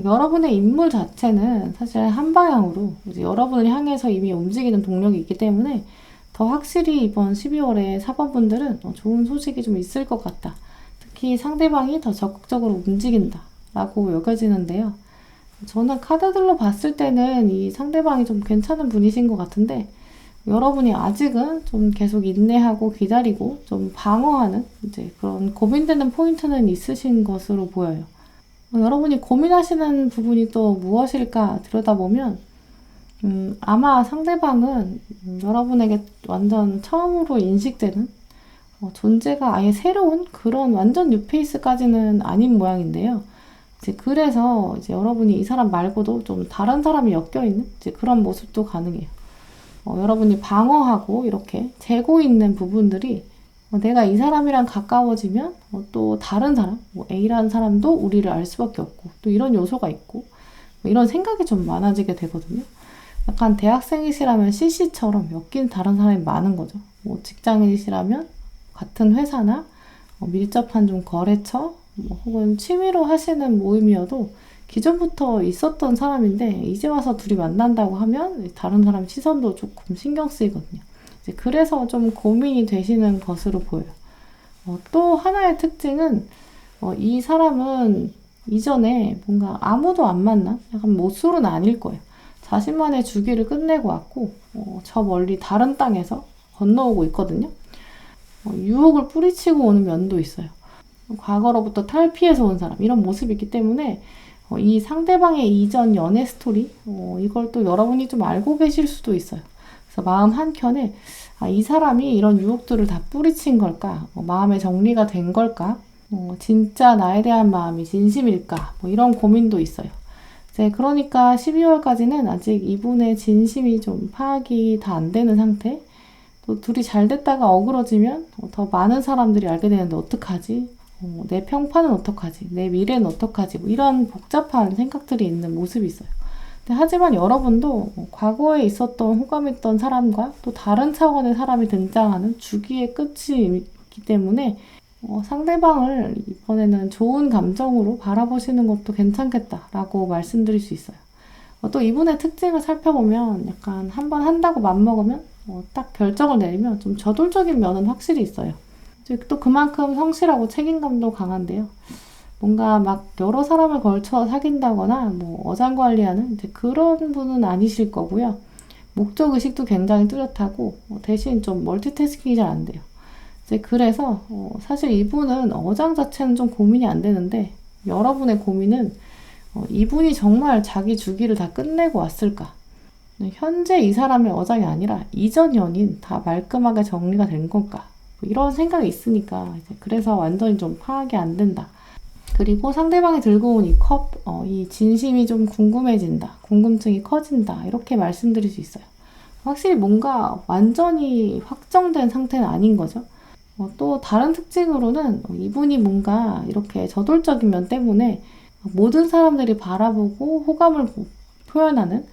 여러분의 인물 자체는 사실 한 방향으로 이제 여러분을 향해서 이미 움직이는 동력이 있기 때문에 더 확실히 이번 12월에 4번분들은 좋은 소식이 좀 있을 것 같다. 특히 상대방이 더 적극적으로 움직인다 라고 여겨지는데요. 저는 카드들로 봤을 때는 이 상대방이 좀 괜찮은 분이신 것 같은데 여러분이 아직은 좀 계속 인내하고 기다리고 좀 방어하는 이제 그런 고민되는 포인트는 있으신 것으로 보여요. 여러분이 고민하시는 부분이 또 무엇일까 들여다보면 아마 상대방은 여러분에게 완전 처음으로 인식되는 존재가 아예 새로운 그런 완전 뉴페이스까지는 아닌 모양인데요. 그래서 여러분이 이 사람 말고도 좀 다른 사람이 엮여있는 그런 모습도 가능해요. 여러분이 방어하고 이렇게 재고 있는 부분들이 내가 이 사람이랑 가까워지면 또 다른 사람, A라는 사람도 우리를 알 수밖에 없고 또 이런 요소가 있고 이런 생각이 좀 많아지게 되거든요. 약간 대학생이시라면 CC처럼 엮인 다른 사람이 많은 거죠. 직장인이시라면 같은 회사나 밀접한 좀 거래처 혹은 취미로 하시는 모임이어도 기존부터 있었던 사람인데 이제 와서 둘이 만난다고 하면 다른 사람 시선도 조금 신경 쓰이거든요. 그래서 좀 고민이 되시는 것으로 보여요. 또 하나의 특징은 이 사람은 이전에 뭔가 아무도 안 만난 약간 모쏠은 아닐 거예요. 자신만의 주기를 끝내고 왔고 저 멀리 다른 땅에서 건너오고 있거든요. 유혹을 뿌리치고 오는 면도 있어요. 과거로부터 탈피해서 온 사람 이런 모습이 있기 때문에 이 상대방의 이전 연애 스토리 이걸 또 여러분이 좀 알고 계실 수도 있어요. 그래서 마음 한켠에 이 사람이 이런 유혹들을 다 뿌리친 걸까? 마음의 정리가 된 걸까? 진짜 나에 대한 마음이 진심일까? 이런 고민도 있어요. 그러니까 12월까지는 아직 이분의 진심이 좀 파악이 다 안 되는 상태. 또 둘이 잘 됐다가 어그러지면 더 많은 사람들이 알게 되는데 어떡하지? 내 평판은 어떡하지? 내 미래는 어떡하지? 이런 복잡한 생각들이 있는 모습이 있어요. 하지만 여러분도 과거에 있었던 호감했던 사람과 또 다른 차원의 사람이 등장하는 주기의 끝이 있기 때문에 상대방을 이번에는 좋은 감정으로 바라보시는 것도 괜찮겠다라고 말씀드릴 수 있어요. 또 이분의 특징을 살펴보면 약간 한번 한다고 맘먹으면 딱 결정을 내리면 좀 저돌적인 면은 확실히 있어요. 또 그만큼 성실하고 책임감도 강한데요. 뭔가 막 여러 사람을 걸쳐 사귄다거나 어장관리하는 그런 분은 아니실 거고요. 목적의식도 굉장히 뚜렷하고 대신 좀 멀티태스킹이 잘 안 돼요. 이제 그래서 사실 이분은 어장 자체는 좀 고민이 안 되는데 여러분의 고민은 이분이 정말 자기 주기를 다 끝내고 왔을까? 현재 이 사람의 어장이 아니라 이전 연인 다 말끔하게 정리가 된 건가? 뭐 이런 생각이 있으니까 이제 그래서 완전히 좀 파악이 안 된다. 그리고 상대방이 들고 온 이 컵, 이 진심이 좀 궁금해진다. 궁금증이 커진다. 이렇게 말씀드릴 수 있어요. 확실히 뭔가 완전히 확정된 상태는 아닌 거죠. 또 다른 특징으로는 이분이 뭔가 이렇게 저돌적인 면 때문에 모든 사람들이 바라보고 호감을 표현하는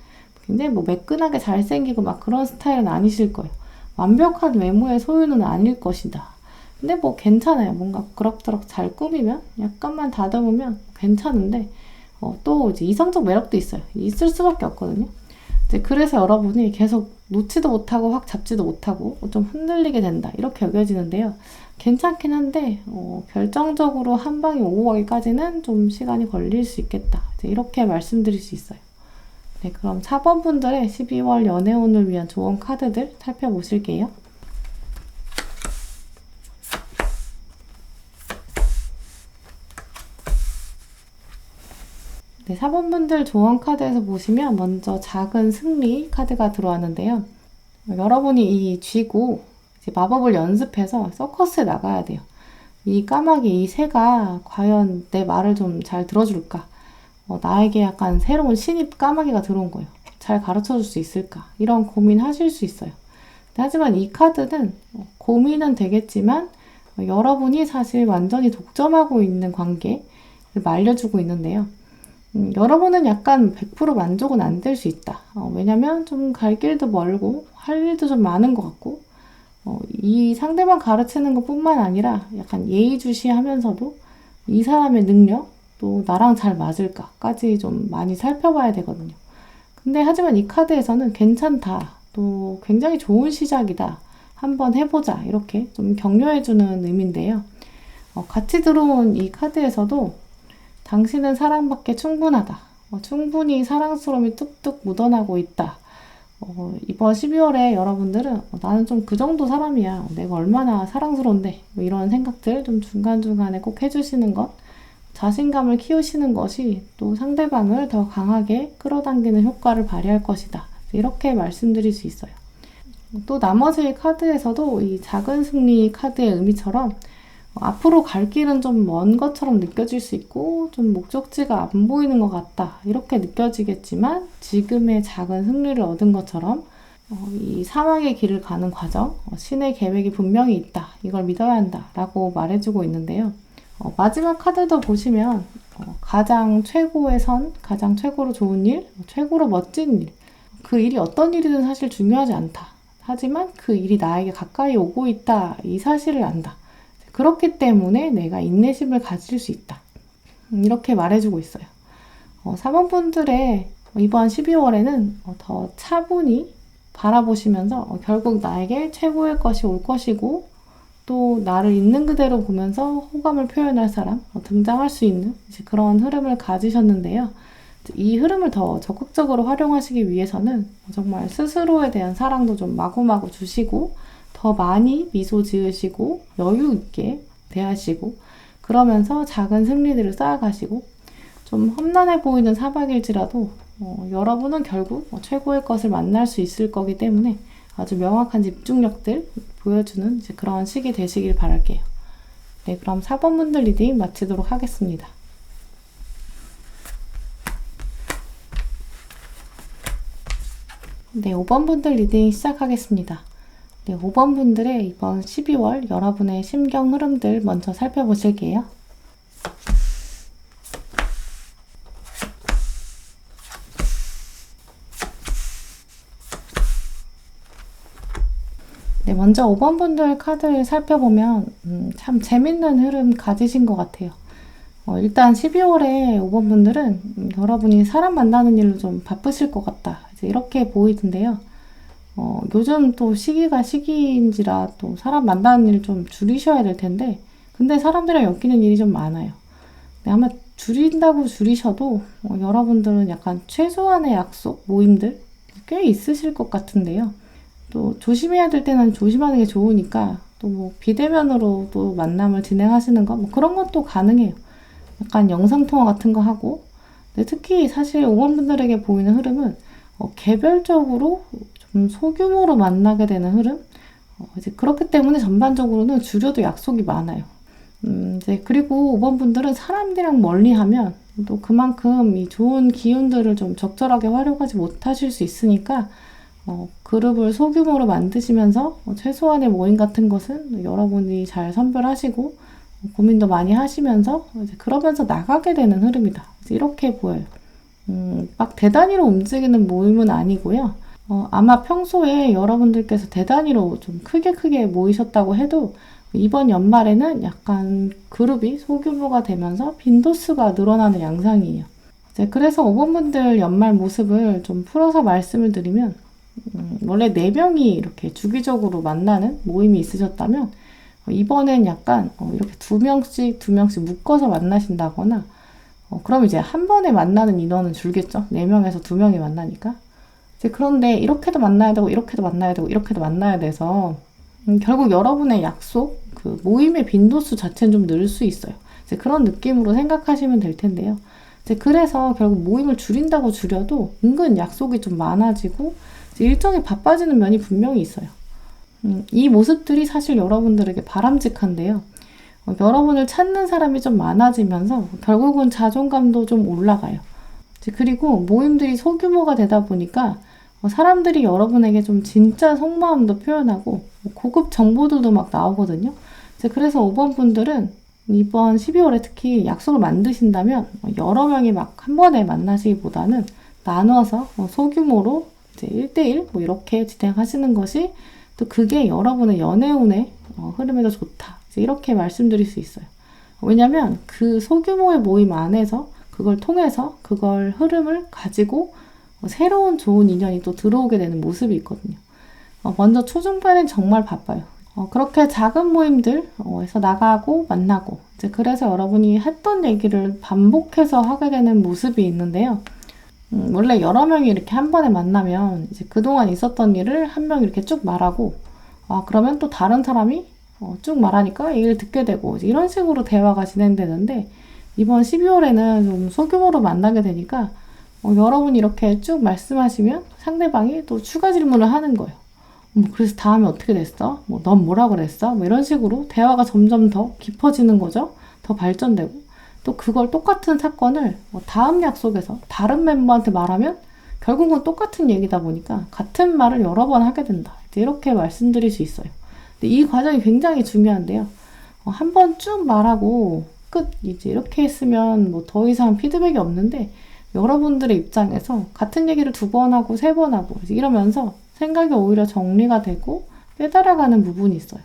굉장히 뭐 매끈하게 잘생기고 막 그런 스타일은 아니실 거예요. 완벽한 외모의 소유는 아닐 것이다. 근데 뭐 괜찮아요. 뭔가 그럭저럭 잘 꾸미면 약간만 다듬으면 괜찮은데 또 이제 이성적 매력도 있어요. 있을 수밖에 없거든요. 이제 그래서 여러분이 계속 놓지도 못하고 확 잡지도 못하고 좀 흔들리게 된다. 이렇게 여겨지는데요. 괜찮긴 한데 결정적으로 한 방에 오고 가기까지는 좀 시간이 걸릴 수 있겠다. 이제 이렇게 말씀드릴 수 있어요. 네, 그럼 4번 분들의 12월 연애운을 위한 조언 카드들 살펴보실게요. 네, 4번 분들 조언 카드에서 보시면 먼저 작은 승리 카드가 들어왔는데요. 여러분이 이 쥐고 이제 마법을 연습해서 서커스에 나가야 돼요. 이 까마귀, 이 새가 과연 내 말을 좀 잘 들어줄까? 나에게 약간 새로운 신입 까마귀가 들어온 거예요. 잘 가르쳐 줄 수 있을까? 이런 고민하실 수 있어요. 하지만 이 카드는 고민은 되겠지만 여러분이 사실 완전히 독점하고 있는 관계를 말려주고 있는데요. 여러분은 약간 100% 만족은 안 될 수 있다. 왜냐면 좀 갈 길도 멀고 할 일도 좀 많은 것 같고 이 상대방 가르치는 것 뿐만 아니라 약간 예의주시하면서도 이 사람의 능력 또 나랑 잘 맞을까까지 좀 많이 살펴봐야 되거든요. 근데 하지만 이 카드에서는 괜찮다. 또 굉장히 좋은 시작이다. 한번 해보자. 이렇게 좀 격려해주는 의미인데요. 같이 들어온 이 카드에서도 당신은 사랑받기에 충분하다. 충분히 사랑스러움이 뚝뚝 묻어나고 있다. 이번 12월에 여러분들은 나는 좀 그 정도 사람이야. 내가 얼마나 사랑스러운데. 뭐 이런 생각들 좀 중간중간에 꼭 해주시는 것. 자신감을 키우시는 것이 또 상대방을 더 강하게 끌어당기는 효과를 발휘할 것이다. 이렇게 말씀드릴 수 있어요. 또 나머지 카드에서도 이 작은 승리 카드의 의미처럼 앞으로 갈 길은 좀 먼 것처럼 느껴질 수 있고 좀 목적지가 안 보이는 것 같다 이렇게 느껴지겠지만 지금의 작은 승리를 얻은 것처럼 이 사막의 길을 가는 과정 신의 계획이 분명히 있다 이걸 믿어야 한다 라고 말해주고 있는데요. 마지막 카드도 보시면 가장 최고의 선, 가장 최고로 좋은 일, 최고로 멋진 일 그 일이 어떤 일이든 사실 중요하지 않다. 하지만 그 일이 나에게 가까이 오고 있다 이 사실을 안다. 그렇기 때문에 내가 인내심을 가질 수 있다. 이렇게 말해주고 있어요. 3번 분들의 이번 12월에는 더 차분히 바라보시면서 결국 나에게 최고의 것이 올 것이고 또 나를 있는 그대로 보면서 호감을 표현할 사람, 등장할 수 있는 이제 그런 흐름을 가지셨는데요. 이 흐름을 더 적극적으로 활용하시기 위해서는 정말 스스로에 대한 사랑도 좀 마구마구 주시고 더 많이 미소 지으시고 여유 있게 대하시고 그러면서 작은 승리들을 쌓아가시고 좀 험난해 보이는 사박일지라도 여러분은 결국 최고의 것을 만날 수 있을 거기 때문에 아주 명확한 집중력들 보여주는 이제 그런 시기 되시길 바랄게요. 네, 그럼 4번 분들 리딩 마치도록 하겠습니다. 네, 5번 분들 리딩 시작하겠습니다. 네, 5번 분들의 이번 12월 여러분의 심경 흐름들 먼저 살펴보실게요. 네, 먼저 5번 분들 카드를 살펴보면 참 재밌는 흐름 가지신 것 같아요. 일단 12월에 5번 분들은 여러분이 사람 만나는 일로 좀 바쁘실 것 같다. 이제 이렇게 보이던데요. 요즘 또 시기가 시기인지라 또 사람 만나는 일 좀 줄이셔야 될 텐데 근데 사람들이랑 엮이는 일이 좀 많아요. 네, 아마 줄인다고 줄이셔도 여러분들은 약간 최소한의 약속, 모임들 꽤 있으실 것 같은데요. 또 조심해야 될 때는 조심하는 게 좋으니까 또 뭐 비대면으로 또 만남을 진행하시는 거, 뭐 그런 것도 가능해요. 약간 영상통화 같은 거 하고. 근데 특히 사실 5번 분들에게 보이는 흐름은 개별적으로 좀 소규모로 만나게 되는 흐름? 이제 그렇기 때문에 전반적으로는 주려도 약속이 많아요. 이제 그리고 5번 분들은 사람들이랑 멀리 하면 또 그만큼 이 좋은 기운들을 좀 적절하게 활용하지 못하실 수 있으니까 그룹을 소규모로 만드시면서 최소한의 모임 같은 것은 여러분이 잘 선별하시고 고민도 많이 하시면서 이제 그러면서 나가게 되는 흐름이다. 이렇게 보여요. 막 대단위로 움직이는 모임은 아니고요. 아마 평소에 여러분들께서 대단위로 좀 크게 모이셨다고 해도 이번 연말에는 약간 그룹이 소규모가 되면서 빈도수가 늘어나는 양상이에요. 이제 그래서 5번 분들 연말 모습을 좀 풀어서 말씀을 드리면 원래 4명이 이렇게 주기적으로 만나는 모임이 있으셨다면 이번엔 약간 이렇게 2명씩 묶어서 만나신다거나 그럼 이제 한 번에 만나는 인원은 줄겠죠. 4명에서 2명이 만나니까. 이제 그런데 이렇게도 만나야 되고 이렇게도 만나야 되고 이렇게도 만나야 돼서 결국 여러분의 약속, 그 모임의 빈도수 자체는 좀 늘 수 있어요. 이제 그런 느낌으로 생각하시면 될 텐데요. 이제 그래서 결국 모임을 줄인다고 줄여도 은근 약속이 좀 많아지고 이제 일정이 바빠지는 면이 분명히 있어요. 이 모습들이 사실 여러분들에게 바람직한데요. 여러분을 찾는 사람이 좀 많아지면서 결국은 자존감도 좀 올라가요. 그리고 모임들이 소규모가 되다 보니까 사람들이 여러분에게 좀 진짜 속마음도 표현하고 고급 정보들도 막 나오거든요. 그래서 5번 분들은 이번 12월에 특히 약속을 만드신다면 여러 명이 막 한 번에 만나시기보다는 나눠서 소규모로 이제 1대1 뭐 이렇게 진행하시는 것이 또 그게 여러분의 연애운의 흐름에도 좋다. 이렇게 말씀드릴 수 있어요. 왜냐면 그 소규모의 모임 안에서 그걸 통해서 그걸 흐름을 가지고 새로운 좋은 인연이 또 들어오게 되는 모습이 있거든요. 먼저 초중반엔 정말 바빠요. 그렇게 작은 모임들에서 나가고 만나고 이제 그래서 여러분이 했던 얘기를 반복해서 하게 되는 모습이 있는데요. 원래 여러 명이 이렇게 한 번에 만나면 이제 그동안 있었던 일을 한 명이 이렇게 쭉 말하고 그러면 또 다른 사람이 쭉 말하니까 얘기를 듣게 되고 이런 식으로 대화가 진행되는데 이번 12월에는 좀 소규모로 만나게 되니까 여러분이 이렇게 쭉 말씀하시면 상대방이 또 추가 질문을 하는 거예요. 그래서 다음에 어떻게 됐어? 넌 뭐라 그랬어? 이런 식으로 대화가 점점 더 깊어지는 거죠. 더 발전되고 또 그걸 똑같은 사건을 다음 약속에서 다른 멤버한테 말하면 결국은 똑같은 얘기다 보니까 같은 말을 여러 번 하게 된다. 이렇게 말씀드릴 수 있어요. 근데 이 과정이 굉장히 중요한데요. 한 번 쭉 말하고 끝 이제 이렇게 했으면 더 이상 피드백이 없는데 여러분들의 입장에서 같은 얘기를 2번 하고 3번 하고 이러면서 생각이 오히려 정리가 되고 깨달아가는 부분이 있어요.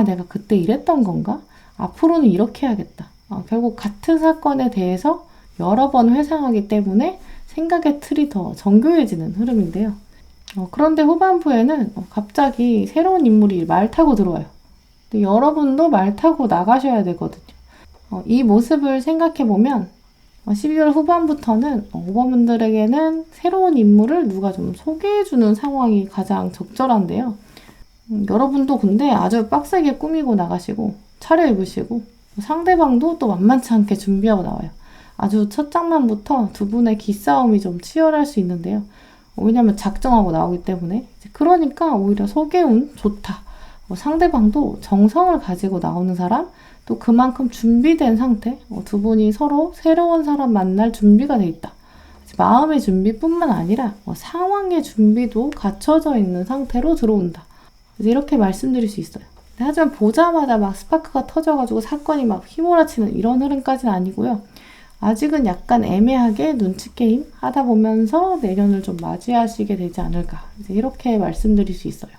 내가 그때 이랬던 건가? 앞으로는 이렇게 해야겠다. 결국 같은 사건에 대해서 여러 번 회상하기 때문에 생각의 틀이 더 정교해지는 흐름인데요. 그런데 후반부에는 갑자기 새로운 인물이 말 타고 들어와요. 근데 여러분도 말 타고 나가셔야 되거든요. 이 모습을 생각해보면 12월 후반부터는 5번분들에게는 새로운 인물을 누가 좀 소개해주는 상황이 가장 적절한데요. 여러분도 근데 아주 빡세게 꾸미고 나가시고 차려입으시고 상대방도 또 만만치 않게 준비하고 나와요. 아주 첫 장면부터 두 분의 기싸움이 좀 치열할 수 있는데요. 왜냐면 작정하고 나오기 때문에. 그러니까 오히려 소개운 좋다. 상대방도 정성을 가지고 나오는 사람, 또 그만큼 준비된 상태, 두 분이 서로 새로운 사람 만날 준비가 돼 있다. 마음의 준비뿐만 아니라 상황의 준비도 갖춰져 있는 상태로 들어온다. 이렇게 말씀드릴 수 있어요. 하지만 보자마자 막 스파크가 터져가지고 사건이 막 휘몰아치는 이런 흐름까지는 아니고요. 아직은 약간 애매하게 눈치 게임 하다 보면서 내년을 좀 맞이하시게 되지 않을까. 이렇게 말씀드릴 수 있어요.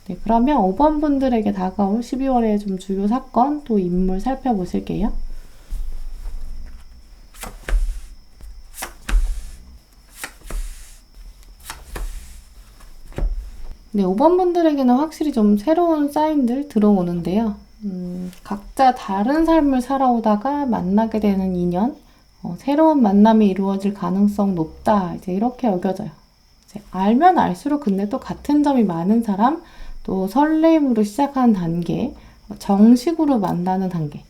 네, 그러면 5번 분들에게 다가올 12월의 좀 주요 사건 또 인물 살펴보실게요. 네, 5번 분들에게는 확실히 좀 새로운 사인들 들어오는데요. 각자 다른 삶을 살아오다가 만나게 되는 인연, 새로운 만남이 이루어질 가능성 높다. 이렇게 여겨져요. 알면 알수록 근데 또 같은 점이 많은 사람, 또 설레임으로 시작하는 단계, 정식으로 만나는 단계.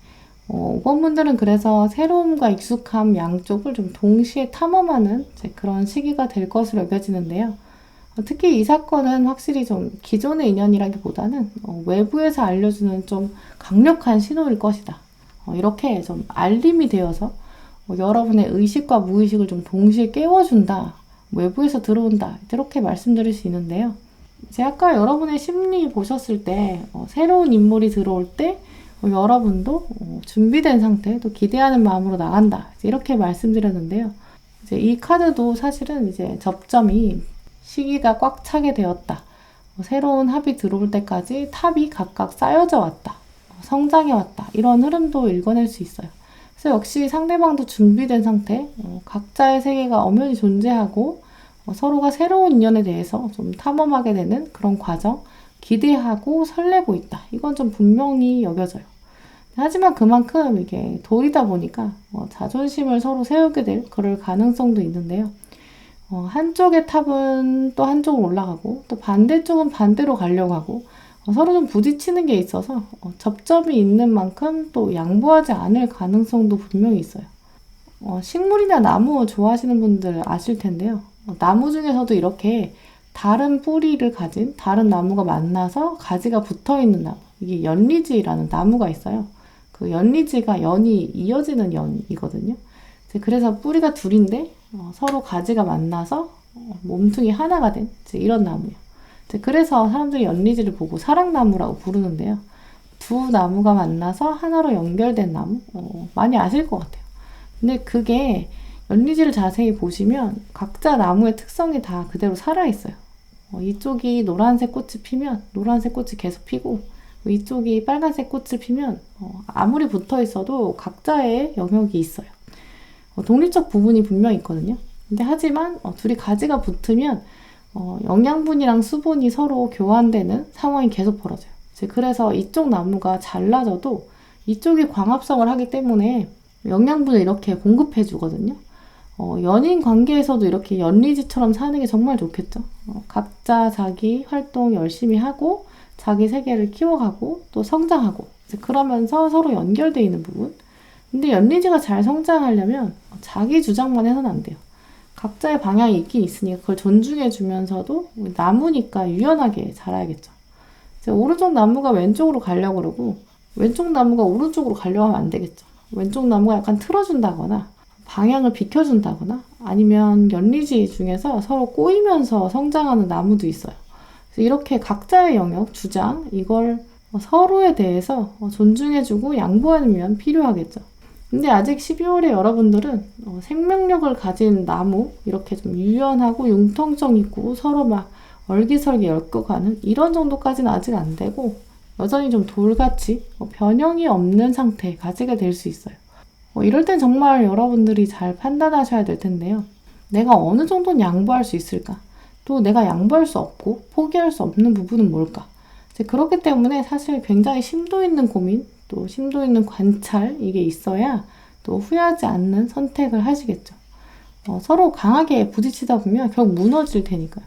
5번 분들은 그래서 새로움과 익숙함 양쪽을 좀 동시에 탐험하는 그런 시기가 될 것으로 여겨지는데요. 특히 이 사건은 확실히 좀 기존의 인연이라기보다는 외부에서 알려주는 좀 강력한 신호일 것이다. 이렇게 좀 알림이 되어서 여러분의 의식과 무의식을 좀 동시에 깨워준다. 외부에서 들어온다. 이렇게 말씀드릴 수 있는데요. 이제 아까 여러분의 심리 보셨을 때 새로운 인물이 들어올 때 여러분도 준비된 상태, 또 기대하는 마음으로 나간다. 이렇게 말씀드렸는데요. 이제 이 카드도 사실은 이제 접점이 시기가 꽉 차게 되었다. 새로운 합이 들어올 때까지 탑이 각각 쌓여져 왔다. 성장해 왔다. 이런 흐름도 읽어낼 수 있어요. 그래서 역시 상대방도 준비된 상태, 각자의 세계가 엄연히 존재하고 서로가 새로운 인연에 대해서 좀 탐험하게 되는 그런 과정, 기대하고 설레고 있다. 이건 좀 분명히 여겨져요. 하지만 그만큼 이게 돌이다 보니까 자존심을 서로 세우게 될 그럴 가능성도 있는데요. 한쪽의 탑은 또 한쪽으로 올라가고 또 반대쪽은 반대로 가려고 하고 서로 좀 부딪히는 게 있어서 접점이 있는 만큼 또 양보하지 않을 가능성도 분명히 있어요. 식물이나 나무 좋아하시는 분들 아실 텐데요. 나무 중에서도 이렇게 다른 뿌리를 가진 다른 나무가 만나서 가지가 붙어 있는 나무. 이게 연리지라는 나무가 있어요. 그 연리지가 연이 이어지는 연이거든요. 그래서 뿌리가 둘인데 서로 가지가 만나서 몸통이 하나가 된 이런 나무예요. 그래서 사람들이 연리지를 보고 사랑나무라고 부르는데요. 두 나무가 만나서 하나로 연결된 나무? 많이 아실 것 같아요. 근데 그게 연리지를 자세히 보시면 각자 나무의 특성이 다 그대로 살아있어요. 이쪽이 노란색 꽃이 피면 노란색 꽃이 계속 피고 이쪽이 빨간색 꽃을 피면 아무리 붙어 있어도 각자의 영역이 있어요. 독립적 부분이 분명히 있거든요. 근데 하지만 둘이 가지가 붙으면 영양분이랑 수분이 서로 교환되는 상황이 계속 벌어져요. 그래서 이쪽 나무가 잘라져도 이쪽이 광합성을 하기 때문에 영양분을 이렇게 공급해 주거든요. 연인 관계에서도 이렇게 연리지처럼 사는 게 정말 좋겠죠. 각자 자기 활동 열심히 하고 자기 세계를 키워가고 또 성장하고 그러면서 서로 연결되어 있는 부분. 근데 연리지가 잘 성장하려면 자기 주장만 해서는 안 돼요. 각자의 방향이 있긴 있으니까 그걸 존중해 주면서도 나무니까 유연하게 자라야겠죠. 오른쪽 나무가 왼쪽으로 가려고 그러고 왼쪽 나무가 오른쪽으로 가려고 하면 안 되겠죠. 왼쪽 나무가 약간 틀어준다거나 방향을 비켜준다거나 아니면 연리지 중에서 서로 꼬이면서 성장하는 나무도 있어요. 그래서 이렇게 각자의 영역, 주장, 이걸 서로에 대해서 존중해주고 양보하는 면 필요하겠죠. 근데 아직 12월에 여러분들은 생명력을 가진 나무, 이렇게 좀 유연하고 융통성 있고 서로 막 얼기설기 엮어가는 이런 정도까지는 아직 안 되고 여전히 좀 돌같이 변형이 없는 상태 가지게 될 수 있어요. 이럴 땐 정말 여러분들이 잘 판단하셔야 될 텐데요. 내가 어느 정도는 양보할 수 있을까? 또 내가 양보할 수 없고 포기할 수 없는 부분은 뭘까? 그렇기 때문에 사실 굉장히 심도 있는 고민, 또 심도 있는 관찰, 이게 있어야 또 후회하지 않는 선택을 하시겠죠. 서로 강하게 부딪히다 보면 결국 무너질 테니까요.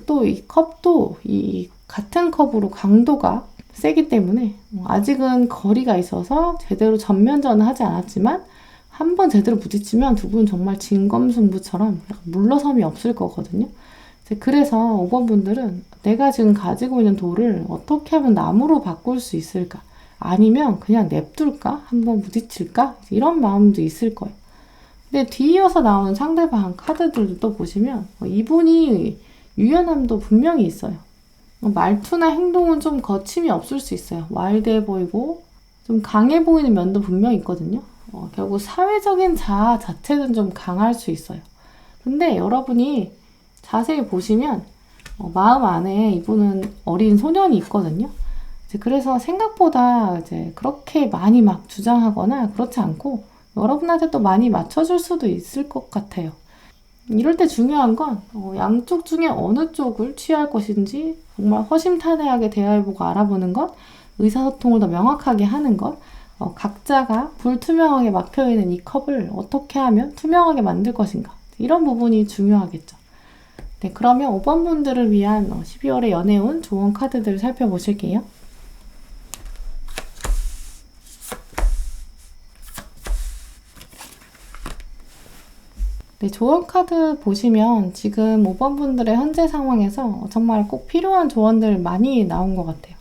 또 이 컵도 이 같은 컵으로 강도가 세기 때문에 아직은 거리가 있어서 제대로 전면전은 하지 않았지만 한번 제대로 부딪히면 두 분은 정말 진검승부처럼 물러섬이 없을 거거든요. 그래서 5번 분들은 내가 지금 가지고 있는 돌을 어떻게 하면 나무로 바꿀 수 있을까? 아니면 그냥 냅둘까? 한번 부딪힐까? 이런 마음도 있을 거예요. 근데 뒤이어서 나오는 상대방 카드들도 또 보시면 이분이 유연함도 분명히 있어요. 말투나 행동은 좀 거침이 없을 수 있어요. 와일드해 보이고 좀 강해 보이는 면도 분명히 있거든요. 결국 사회적인 자아 자체는 좀 강할 수 있어요. 근데 여러분이 자세히 보시면 마음 안에 이분은 어린 소년이 있거든요. 그래서 생각보다 이제 그렇게 많이 막 주장하거나 그렇지 않고 여러분한테 또 많이 맞춰줄 수도 있을 것 같아요. 이럴 때 중요한 건 양쪽 중에 어느 쪽을 취할 것인지 정말 허심탄회하게 대화해보고 알아보는 것, 의사소통을 더 명확하게 하는 것, 각자가 불투명하게 막혀있는 이 컵을 어떻게 하면 투명하게 만들 것인가, 이런 부분이 중요하겠죠. 네, 그러면 5번 분들을 위한 12월의 연애운 조언 카드들을 살펴보실게요. 네, 조언 카드 보시면 지금 5번 분들의 현재 상황에서 정말 꼭 필요한 조언들 많이 나온 것 같아요.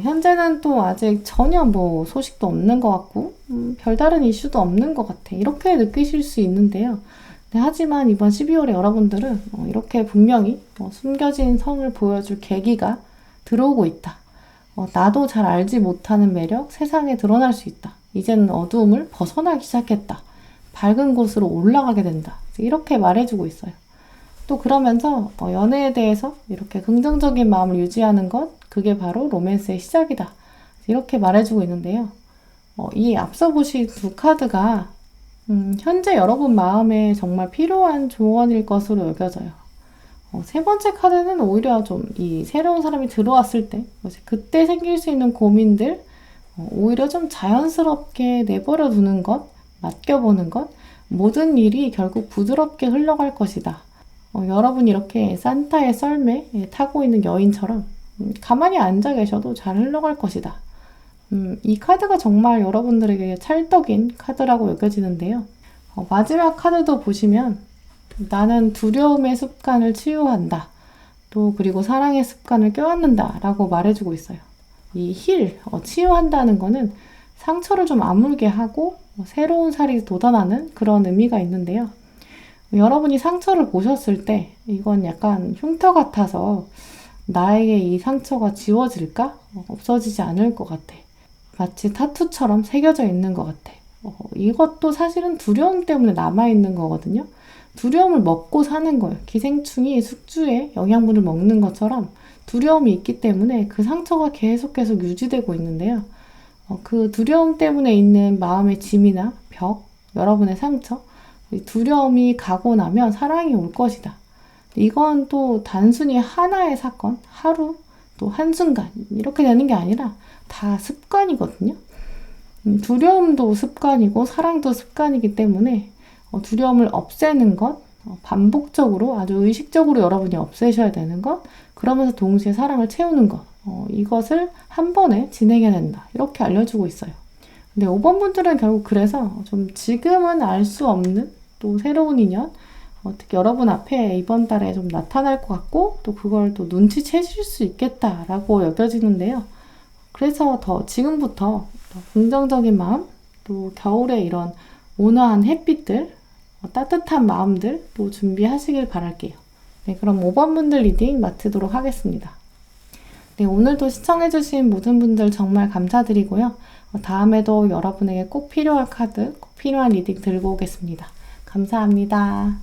현재는 또 아직 전혀 뭐 소식도 없는 것 같고, 별다른 이슈도 없는 것 같아. 이렇게 느끼실 수 있는데요. 네, 하지만 이번 12월에 여러분들은 이렇게 분명히 숨겨진 성을 보여줄 계기가 들어오고 있다. 나도 잘 알지 못하는 매력 세상에 드러날 수 있다. 이제는 어두움을 벗어나기 시작했다. 밝은 곳으로 올라가게 된다. 이렇게 말해주고 있어요. 또 그러면서 연애에 대해서 이렇게 긍정적인 마음을 유지하는 것, 그게 바로 로맨스의 시작이다. 이렇게 말해주고 있는데요. 이 앞서 보신 두 카드가 현재 여러분 마음에 정말 필요한 조언일 것으로 여겨져요. 세 번째 카드는 오히려 좀 이 새로운 사람이 들어왔을 때, 그때 생길 수 있는 고민들, 오히려 좀 자연스럽게 내버려 두는 것, 맡겨보는 것, 모든 일이 결국 부드럽게 흘러갈 것이다. 여러분이 이렇게 산타의 썰매에 타고 있는 여인처럼 가만히 앉아 계셔도 잘 흘러갈 것이다. 이 카드가 정말 여러분들에게 찰떡인 카드라고 여겨지는데요. 마지막 카드도 보시면 나는 두려움의 습관을 치유한다. 또 그리고 사랑의 습관을 껴안는다 라고 말해주고 있어요. 이 치유한다는 거는 상처를 좀 아물게 하고 새로운 살이 돋아나는 그런 의미가 있는데요. 여러분이 상처를 보셨을 때 이건 약간 흉터 같아서 나에게 이 상처가 지워질까? 없어지지 않을 것 같아. 마치 타투처럼 새겨져 있는 것 같아. 이것도 사실은 두려움 때문에 남아있는 거거든요. 두려움을 먹고 사는 거예요. 기생충이 숙주의 영양분을 먹는 것처럼 두려움이 있기 때문에 그 상처가 계속 유지되고 있는데요. 그 두려움 때문에 있는 마음의 짐이나 벽, 여러분의 상처, 두려움이 가고 나면 사랑이 올 것이다. 이건 또 단순히 하나의 사건, 하루, 또 한순간 이렇게 되는 게 아니라 다 습관이거든요. 두려움도 습관이고 사랑도 습관이기 때문에 두려움을 없애는 것, 반복적으로 아주 의식적으로 여러분이 없애셔야 되는 것, 그러면서 동시에 사랑을 채우는 것, 이것을 한 번에 진행해야 된다. 이렇게 알려주고 있어요. 근데 5번 분들은 결국 그래서 좀 지금은 알 수 없는 또 새로운 인연, 특히 여러분 앞에 이번 달에 좀 나타날 것 같고 또 그걸 또 눈치채실 수 있겠다라고 여겨지는데요. 그래서 지금부터 더 긍정적인 마음, 또 겨울에 이런 온화한 햇빛들, 따뜻한 마음들 또 준비하시길 바랄게요. 네, 그럼 5번 분들 리딩 마치도록 하겠습니다. 네, 오늘도 시청해주신 모든 분들 정말 감사드리고요. 다음에도 여러분에게 꼭 필요한 카드, 꼭 필요한 리딩 들고 오겠습니다. 감사합니다.